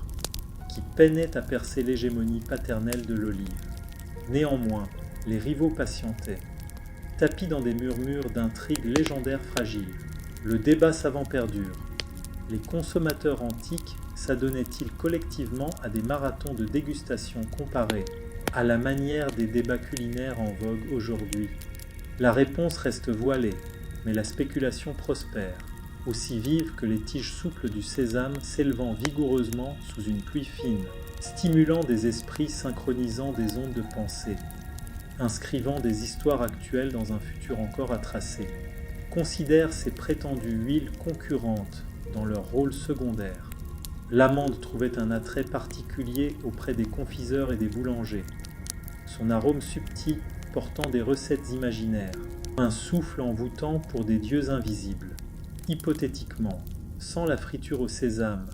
qui peinaient à percer l'hégémonie paternelle de l'olive. Néanmoins, les rivaux patientaient, tapis dans des murmures d'intrigues légendaires fragiles. Le débat savant perdure. Les consommateurs antiques s'adonnaient-ils collectivement à des marathons de dégustation comparés, à la manière des débats culinaires en vogue aujourd'hui? La réponse reste voilée, mais la spéculation prospère, aussi vive que les tiges souples du sésame s'élevant vigoureusement sous une pluie fine, stimulant des esprits synchronisant des ondes de pensée, inscrivant des histoires actuelles dans un futur encore à tracer. Considère ces prétendues huiles concurrentes dans leur rôle secondaire. L'amande trouvait un attrait particulier auprès des confiseurs et des boulangers, son arôme subtil portant des recettes imaginaires, un souffle envoûtant pour des dieux invisibles. Hypothétiquement, sans la friture au sésame,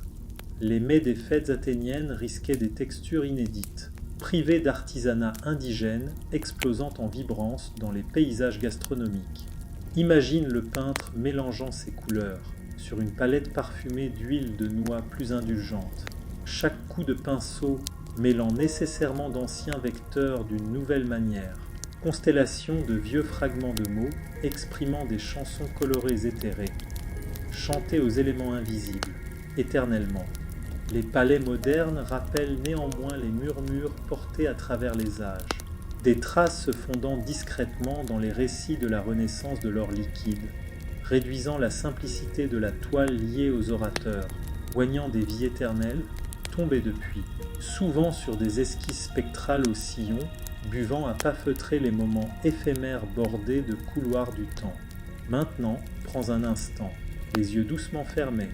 les mets des fêtes athéniennes risquaient des textures inédites, privés d'artisanat indigène explosant en vibrance dans les paysages gastronomiques. Imagine le peintre mélangeant ses couleurs sur une palette parfumée d'huile de noix plus indulgente, chaque coup de pinceau mêlant nécessairement d'anciens vecteurs d'une nouvelle manière, constellation de vieux fragments de mots exprimant des chansons colorées éthérées, chantées aux éléments invisibles, éternellement. Les palais modernes rappellent néanmoins les murmures portés à travers les âges, des traces se fondant discrètement dans les récits de la renaissance de l'or liquide, réduisant la simplicité de la toile liée aux orateurs, oignant des vies éternelles, tombées depuis, souvent sur des esquisses spectrales au sillon, buvant à pas feutrés les moments éphémères bordés de couloirs du temps. Maintenant, prends un instant, les yeux doucement fermés,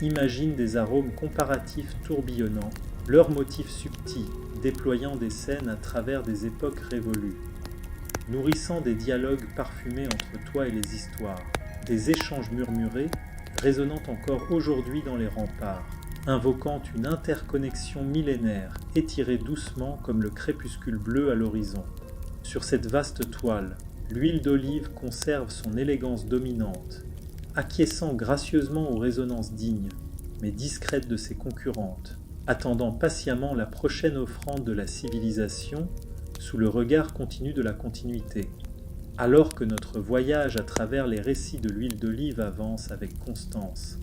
imagine des arômes comparatifs tourbillonnant, leurs motifs subtils, déployant des scènes à travers des époques révolues, nourrissant des dialogues parfumés entre toi et les histoires, des échanges murmurés, résonnant encore aujourd'hui dans les remparts, invoquant une interconnexion millénaire, étirée doucement comme le crépuscule bleu à l'horizon. Sur cette vaste toile, l'huile d'olive conserve son élégance dominante, acquiesçant gracieusement aux résonances dignes, mais discrètes de ses concurrentes, attendant patiemment la prochaine offrande de la civilisation sous le regard continu de la continuité. Alors que notre voyage à travers les récits de l'huile d'olive avance avec constance,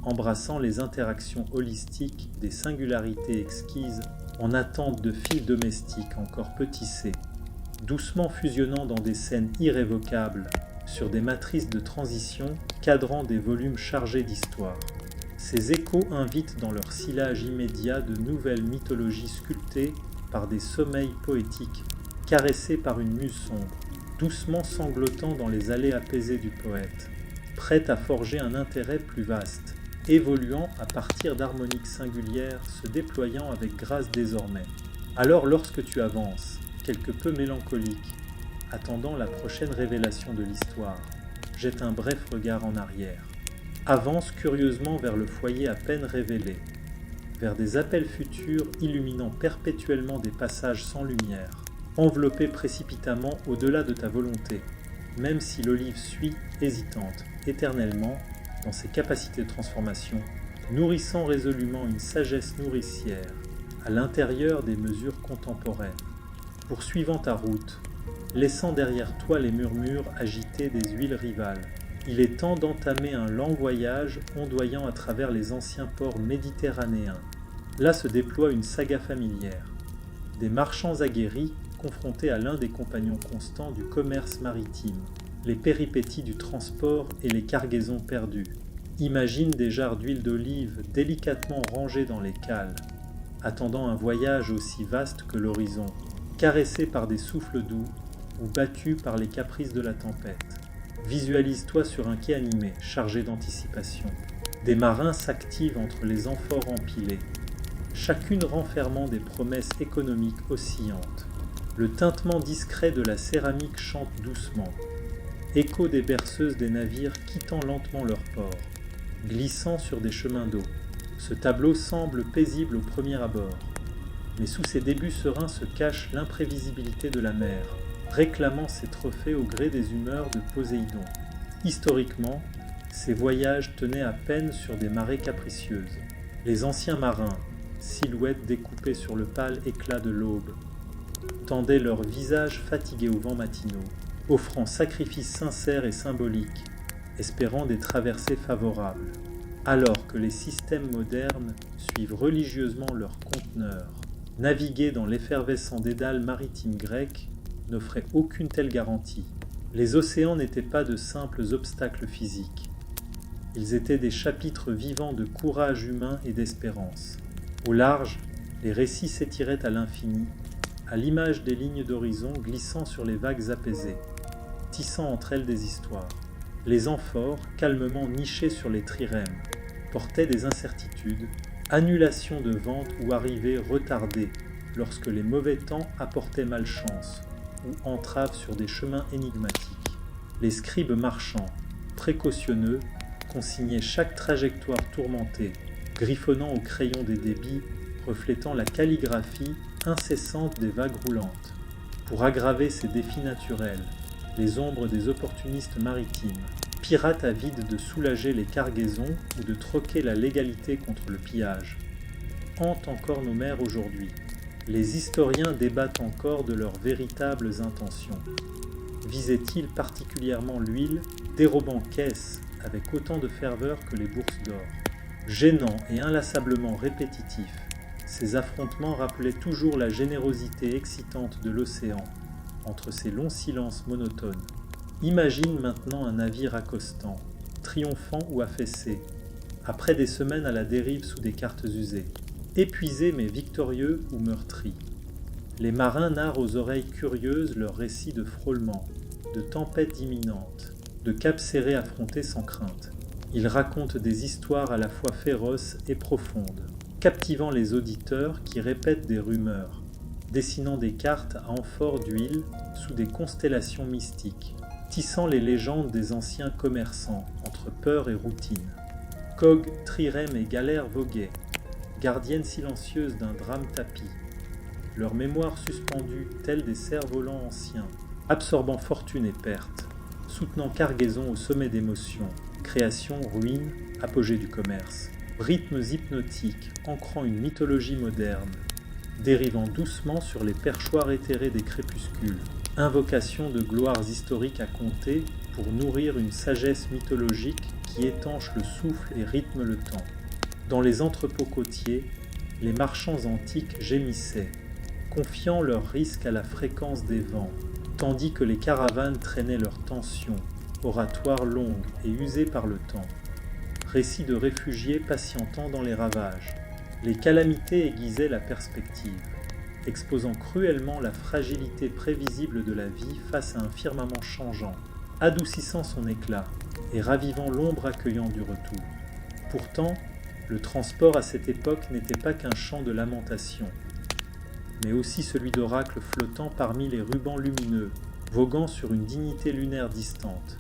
embrassant les interactions holistiques des singularités exquises en attente de fils domestiques encore peu tissés, doucement fusionnant dans des scènes irrévocables sur des matrices de transition cadrant des volumes chargés d'histoire. Ces échos invitent dans leur sillage immédiat de nouvelles mythologies sculptées par des sommeils poétiques, caressés par une muse sombre, doucement sanglotant dans les allées apaisées du poète, prête à forger un intérêt plus vaste, évoluant à partir d'harmoniques singulières se déployant avec grâce désormais. Alors lorsque tu avances, quelque peu mélancolique, attendant la prochaine révélation de l'histoire, jette un bref regard en arrière. Avance curieusement vers le foyer à peine révélé, vers des appels futurs illuminant perpétuellement des passages sans lumière, enveloppés précipitamment au-delà de ta volonté, même si l'olive suit, hésitante, éternellement, dans ses capacités de transformation, nourrissant résolument une sagesse nourricière, à l'intérieur des mesures contemporaines, poursuivant ta route, laissant derrière toi les murmures agités des huiles rivales. Il est temps d'entamer un lent voyage ondoyant à travers les anciens ports méditerranéens. Là se déploie une saga familière. Des marchands aguerris confrontés à l'un des compagnons constants du commerce maritime, les péripéties du transport et les cargaisons perdues. Imagine des jarres d'huile d'olive délicatement rangées dans les cales, attendant un voyage aussi vaste que l'horizon, caressé par des souffles doux ou battu par les caprices de la tempête. Visualise-toi sur un quai animé, chargé d'anticipation. Des marins s'activent entre les amphores empilées, chacune renfermant des promesses économiques oscillantes. Le tintement discret de la céramique chante doucement, écho des berceuses des navires quittant lentement leur port, glissant sur des chemins d'eau. Ce tableau semble paisible au premier abord, mais sous ses débuts sereins se cache l'imprévisibilité de la mer, réclamant ses trophées au gré des humeurs de Poséidon. Historiquement, ces voyages tenaient à peine sur des marées capricieuses. Les anciens marins, silhouettes découpées sur le pâle éclat de l'aube, tendaient leurs visages fatigués aux vents matinaux, offrant sacrifices sincères et symboliques, espérant des traversées favorables, alors que les systèmes modernes suivent religieusement leurs conteneurs. Naviguer dans l'effervescent dédale maritime grec n'offrait aucune telle garantie. Les océans n'étaient pas de simples obstacles physiques. Ils étaient des chapitres vivants de courage humain et d'espérance. Au large, les récits s'étiraient à l'infini, à l'image des lignes d'horizon glissant sur les vagues apaisées, tissant entre elles des histoires. Les amphores, calmement nichés sur les trirèmes, portaient des incertitudes, annulation de vente ou arrivée retardée lorsque les mauvais temps apportaient malchance ou entraves sur des chemins énigmatiques. Les scribes marchands, précautionneux, consignaient chaque trajectoire tourmentée, griffonnant au crayon des débits, reflétant la calligraphie incessante des vagues roulantes. Pour aggraver ces défis naturels, les ombres des opportunistes maritimes, pirates avides de soulager les cargaisons ou de troquer la légalité contre le pillage, hantent encore nos mers aujourd'hui. Les historiens débattent encore de leurs véritables intentions. Visaient-ils particulièrement l'huile, dérobant caisse avec autant de ferveur que les bourses d'or? Gênants et inlassablement répétitifs, ces affrontements rappelaient toujours la générosité excitante de l'océan, entre ces longs silences monotones. Imagine maintenant un navire accostant, triomphant ou affaissé, après des semaines à la dérive sous des cartes usées, épuisé mais victorieux ou meurtri. Les marins narrent aux oreilles curieuses leurs récits de frôlements, de tempêtes imminentes, de caps serrés affrontés sans crainte. Ils racontent des histoires à la fois féroces et profondes, captivant les auditeurs qui répètent des rumeurs, dessinant des cartes à amphores d'huile sous des constellations mystiques, tissant les légendes des anciens commerçants entre peur et routine. Cogues, trirèmes et galères voguaient, gardiennes silencieuses d'un drame tapi, leurs mémoires suspendues telles des cerfs-volants anciens, absorbant fortune et perte, soutenant cargaison au sommet d'émotions, création, ruine, apogée du commerce, rythmes hypnotiques ancrant une mythologie moderne, dérivant doucement sur les perchoirs éthérés des crépuscules, invocation de gloires historiques à compter pour nourrir une sagesse mythologique qui étanche le souffle et rythme le temps. Dans les entrepôts côtiers, les marchands antiques gémissaient, confiant leurs risques à la fréquence des vents, tandis que les caravanes traînaient leurs tensions, oratoires longues et usées par le temps. Récits de réfugiés patientant dans les ravages. Les calamités aiguisaient la perspective, exposant cruellement la fragilité prévisible de la vie face à un firmament changeant, adoucissant son éclat et ravivant l'ombre accueillant du retour. Pourtant, le transport à cette époque n'était pas qu'un chant de lamentation, mais aussi celui d'oracles flottant parmi les rubans lumineux, voguant sur une dignité lunaire distante.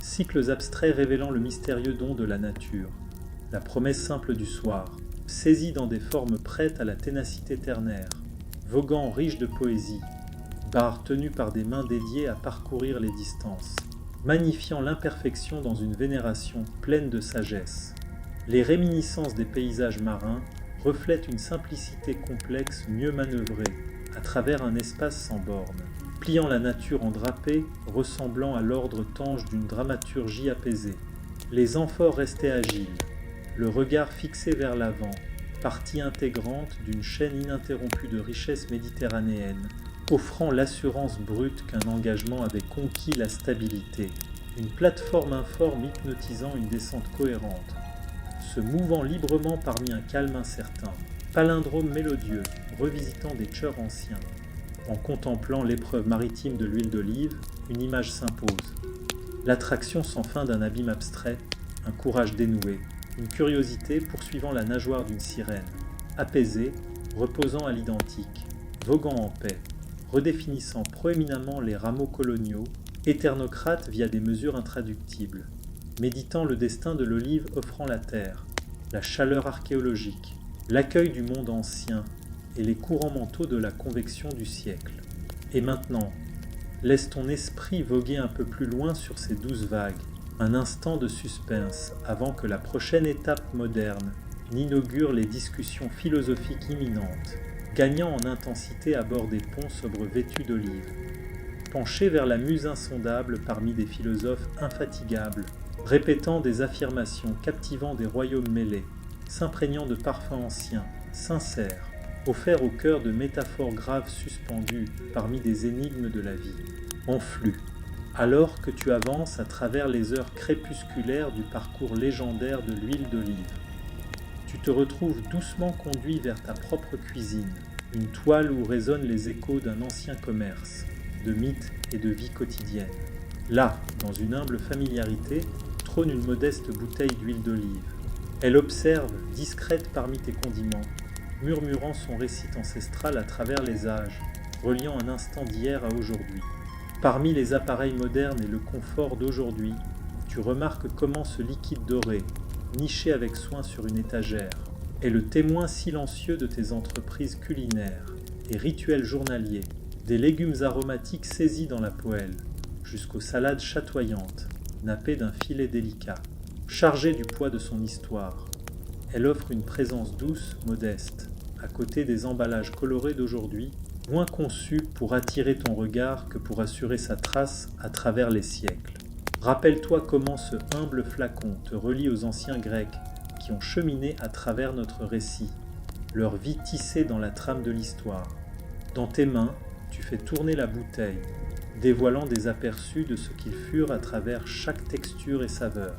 Cycles abstraits révélant le mystérieux don de la nature, la promesse simple du soir, saisie dans des formes prêtes à la ténacité ternaire, voguant riche de poésie, barres tenues par des mains dédiées à parcourir les distances, magnifiant l'imperfection dans une vénération pleine de sagesse. Les réminiscences des paysages marins reflètent une simplicité complexe mieux manœuvrée, à travers un espace sans bornes, pliant la nature en drapés, ressemblant à l'ordre tange d'une dramaturgie apaisée. Les amphores restaient agiles, le regard fixé vers l'avant, partie intégrante d'une chaîne ininterrompue de richesses méditerranéennes, offrant l'assurance brute qu'un engagement avait conquis la stabilité, une plateforme informe hypnotisant une descente cohérente, se mouvant librement parmi un calme incertain, palindrome mélodieux, revisitant des chœurs anciens. En contemplant l'épreuve maritime de l'huile d'olive, une image s'impose. L'attraction sans fin d'un abîme abstrait, un courage dénoué, une curiosité poursuivant la nageoire d'une sirène, apaisée, reposant à l'identique, voguant en paix, redéfinissant proéminemment les rameaux coloniaux, éternocrate via des mesures intraductibles, méditant le destin de l'olive offrant la terre, la chaleur archéologique, l'accueil du monde ancien et les courants mentaux de la convection du siècle. Et maintenant, laisse ton esprit voguer un peu plus loin sur ces douces vagues, un instant de suspense avant que la prochaine étape moderne n'inaugure les discussions philosophiques imminentes, gagnant en intensité à bord des ponts sobres vêtus d'olives. Penché vers la muse insondable parmi des philosophes infatigables, répétant des affirmations captivant des royaumes mêlés, s'imprégnant de parfums anciens, sincères, offerts au cœur de métaphores graves suspendues parmi des énigmes de la vie. En flux, alors que tu avances à travers les heures crépusculaires du parcours légendaire de l'huile d'olive. Tu te retrouves doucement conduit vers ta propre cuisine, une toile où résonnent les échos d'un ancien commerce, de mythes et de vie quotidienne. Là, dans une humble familiarité, trône une modeste bouteille d'huile d'olive. Elle observe, discrète parmi tes condiments, murmurant son récit ancestral à travers les âges, reliant un instant d'hier à aujourd'hui. Parmi les appareils modernes et le confort d'aujourd'hui, tu remarques comment ce liquide doré, niché avec soin sur une étagère, est le témoin silencieux de tes entreprises culinaires et rituels journaliers, des légumes aromatiques saisis dans la poêle, jusqu'aux salades chatoyantes, nappées d'un filet délicat, chargées du poids de son histoire. Elle offre une présence douce, modeste, à côté des emballages colorés d'aujourd'hui, moins conçus pour attirer ton regard que pour assurer sa trace à travers les siècles. Rappelle-toi comment ce humble flacon te relie aux anciens Grecs qui ont cheminé à travers notre récit, leur vie tissée dans la trame de l'histoire. Dans tes mains, tu fais tourner la bouteille, dévoilant des aperçus de ce qu'ils furent à travers chaque texture et saveur.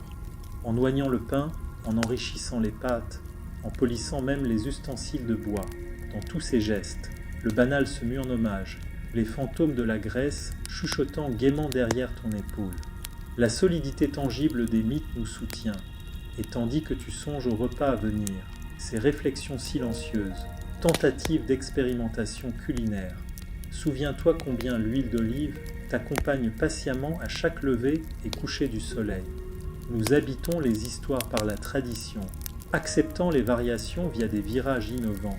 En noyant le pain, en enrichissant les pâtes, en polissant même les ustensiles de bois, dans tous ces gestes, le banal se mue en hommage, les fantômes de la Grèce chuchotant gaiement derrière ton épaule. La solidité tangible des mythes nous soutient, et tandis que tu songes au repas à venir, ces réflexions silencieuses, tentatives d'expérimentation culinaire, souviens-toi combien l'huile d'olive t'accompagne patiemment à chaque lever et coucher du soleil. Nous habitons les histoires par la tradition, acceptant les variations via des virages innovants,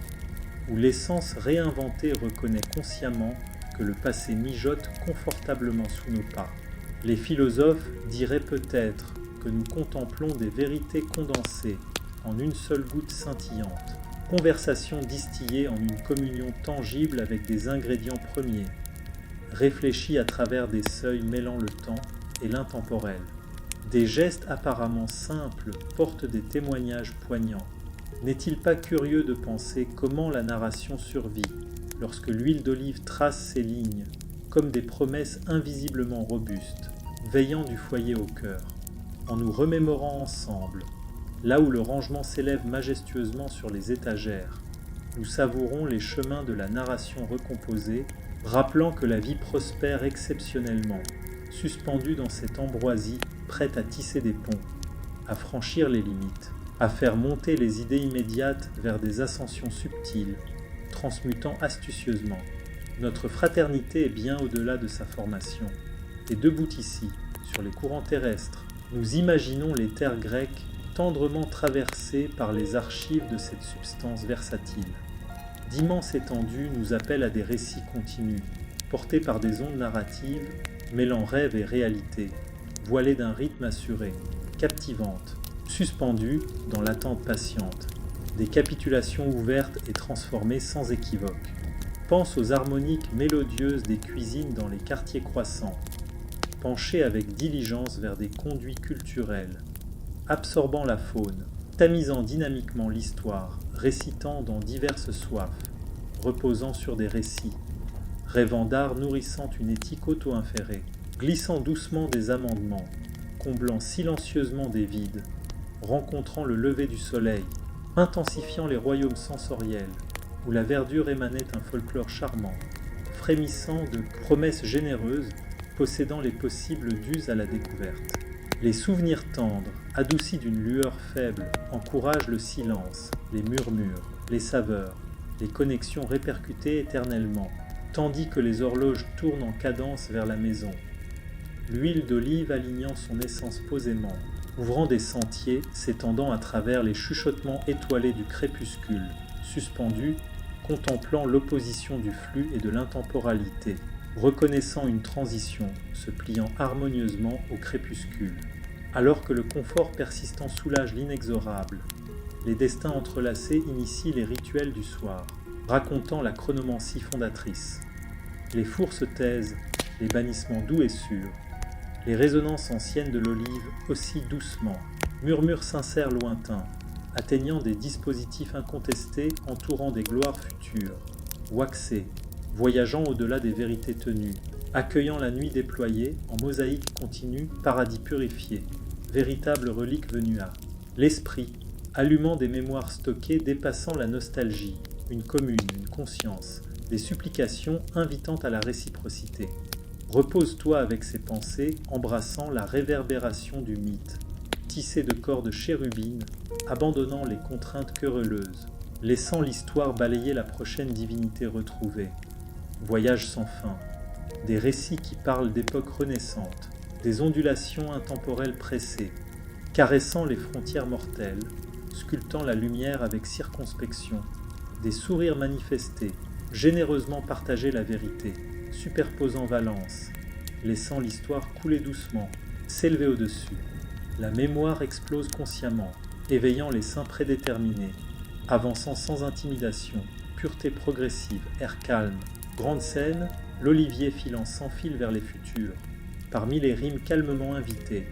où l'essence réinventée reconnaît consciemment que le passé mijote confortablement sous nos pas. Les philosophes diraient peut-être que nous contemplons des vérités condensées en une seule goutte scintillante, conversation distillée en une communion tangible avec des ingrédients premiers, réfléchie à travers des seuils mêlant le temps et l'intemporel. Des gestes apparemment simples portent des témoignages poignants. N'est-il pas curieux de penser comment la narration survit lorsque l'huile d'olive trace ses lignes, comme des promesses invisiblement robustes, veillant du foyer au cœur, en nous remémorant ensemble, là où le rangement s'élève majestueusement sur les étagères, nous savourons les chemins de la narration recomposée, rappelant que la vie prospère exceptionnellement, suspendue dans cette ambroisie prête à tisser des ponts, à franchir les limites, à faire monter les idées immédiates vers des ascensions subtiles, transmutant astucieusement. Notre fraternité est bien au-delà de sa formation, et debout ici, sur les courants terrestres, nous imaginons les terres grecques tendrement traversées par les archives de cette substance versatile. D'immenses étendues nous appellent à des récits continus, portés par des ondes narratives, mêlant rêve et réalité, voilées d'un rythme assuré, captivante, suspendues dans l'attente patiente, des capitulations ouvertes et transformées sans équivoque. Pense aux harmoniques mélodieuses des cuisines dans les quartiers croissants, penchées avec diligence vers des conduits culturels, absorbant la faune, tamisant dynamiquement l'histoire, récitant dans diverses soifs, reposant sur des récits, rêvant d'art nourrissant une éthique auto-inférée, glissant doucement des amendements, comblant silencieusement des vides, rencontrant le lever du soleil, intensifiant les royaumes sensoriels, où la verdure émanait un folklore charmant, frémissant de promesses généreuses, possédant les possibles dus à la découverte. Les souvenirs tendres, adoucis d'une lueur faible, encouragent le silence, les murmures, les saveurs, les connexions répercutées éternellement, tandis que les horloges tournent en cadence vers la maison. L'huile d'olive alignant son essence posément, ouvrant des sentiers s'étendant à travers les chuchotements étoilés du crépuscule, suspendu, contemplant l'opposition du flux et de l'intemporalité, reconnaissant une transition, se pliant harmonieusement au crépuscule. Alors que le confort persistant soulage l'inexorable, les destins entrelacés initient les rituels du soir, racontant la chronomancie fondatrice. Les fours se taisent, les bannissements doux et sûrs, les résonances anciennes de l'olive oscillent doucement, murmures sincères lointains, atteignant des dispositifs incontestés entourant des gloires futures, waxés, voyageant au-delà des vérités tenues, accueillant la nuit déployée en mosaïque continue, paradis purifié, véritable relique venue à l'esprit, allumant des mémoires stockées dépassant la nostalgie, une commune, une conscience, des supplications invitant à la réciprocité. Repose-toi avec ces pensées, embrassant la réverbération du mythe, tissé de cordes chérubines, abandonnant les contraintes querelleuses, laissant l'histoire balayer la prochaine divinité retrouvée. Voyage sans fin, des récits qui parlent d'époques renaissantes, des ondulations intemporelles pressées, caressant les frontières mortelles, sculptant la lumière avec circonspection, des sourires manifestés, généreusement partager la vérité, superposant valence, laissant l'histoire couler doucement, s'élever au-dessus. La mémoire explose consciemment, éveillant les seins prédéterminés, avançant sans intimidation, pureté progressive, air calme, grande scène, l'olivier filant sans fil vers les futurs. Parmi les rimes calmement invitées,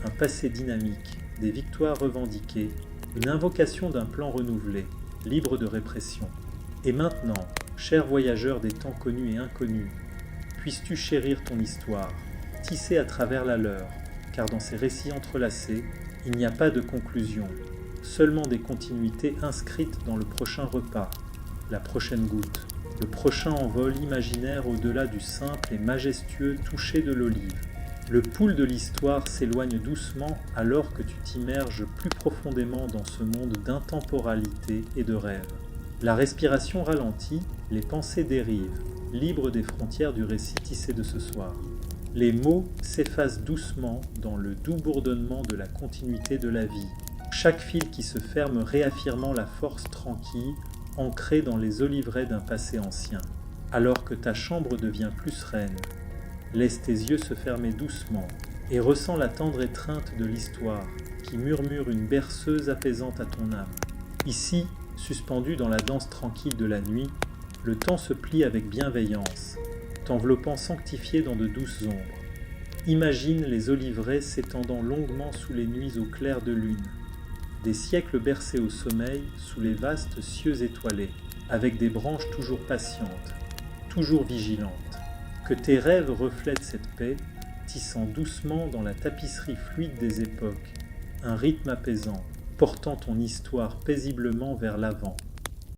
un passé dynamique, des victoires revendiquées, une invocation d'un plan renouvelé, libre de répression. Et maintenant, cher voyageur des temps connus et inconnus, puisses-tu chérir ton histoire, tisser à travers la leur, car dans ces récits entrelacés, il n'y a pas de conclusion, seulement des continuités inscrites dans le prochain repas, la prochaine goutte, le prochain envol imaginaire au-delà du simple et majestueux toucher de l'olive. Le pouls de l'histoire s'éloigne doucement alors que tu t'immerges plus profondément dans ce monde d'intemporalité et de rêve. La respiration ralentit, les pensées dérivent, libres des frontières du récit tissé de ce soir. Les mots s'effacent doucement dans le doux bourdonnement de la continuité de la vie, chaque fil qui se ferme réaffirmant la force tranquille, ancrée dans les oliveraies d'un passé ancien. Alors que ta chambre devient plus sereine, laisse tes yeux se fermer doucement et ressens la tendre étreinte de l'histoire qui murmure une berceuse apaisante à ton âme. Ici, suspendu dans la danse tranquille de la nuit, le temps se plie avec bienveillance, t'enveloppant sanctifié dans de douces ombres. Imagine les oliveraies s'étendant longuement sous les nuits au clair de lune, des siècles bercés au sommeil sous les vastes cieux étoilés, avec des branches toujours patientes, toujours vigilantes. Que tes rêves reflètent cette paix, tissant doucement dans la tapisserie fluide des époques, un rythme apaisant, portant ton histoire paisiblement vers l'avant.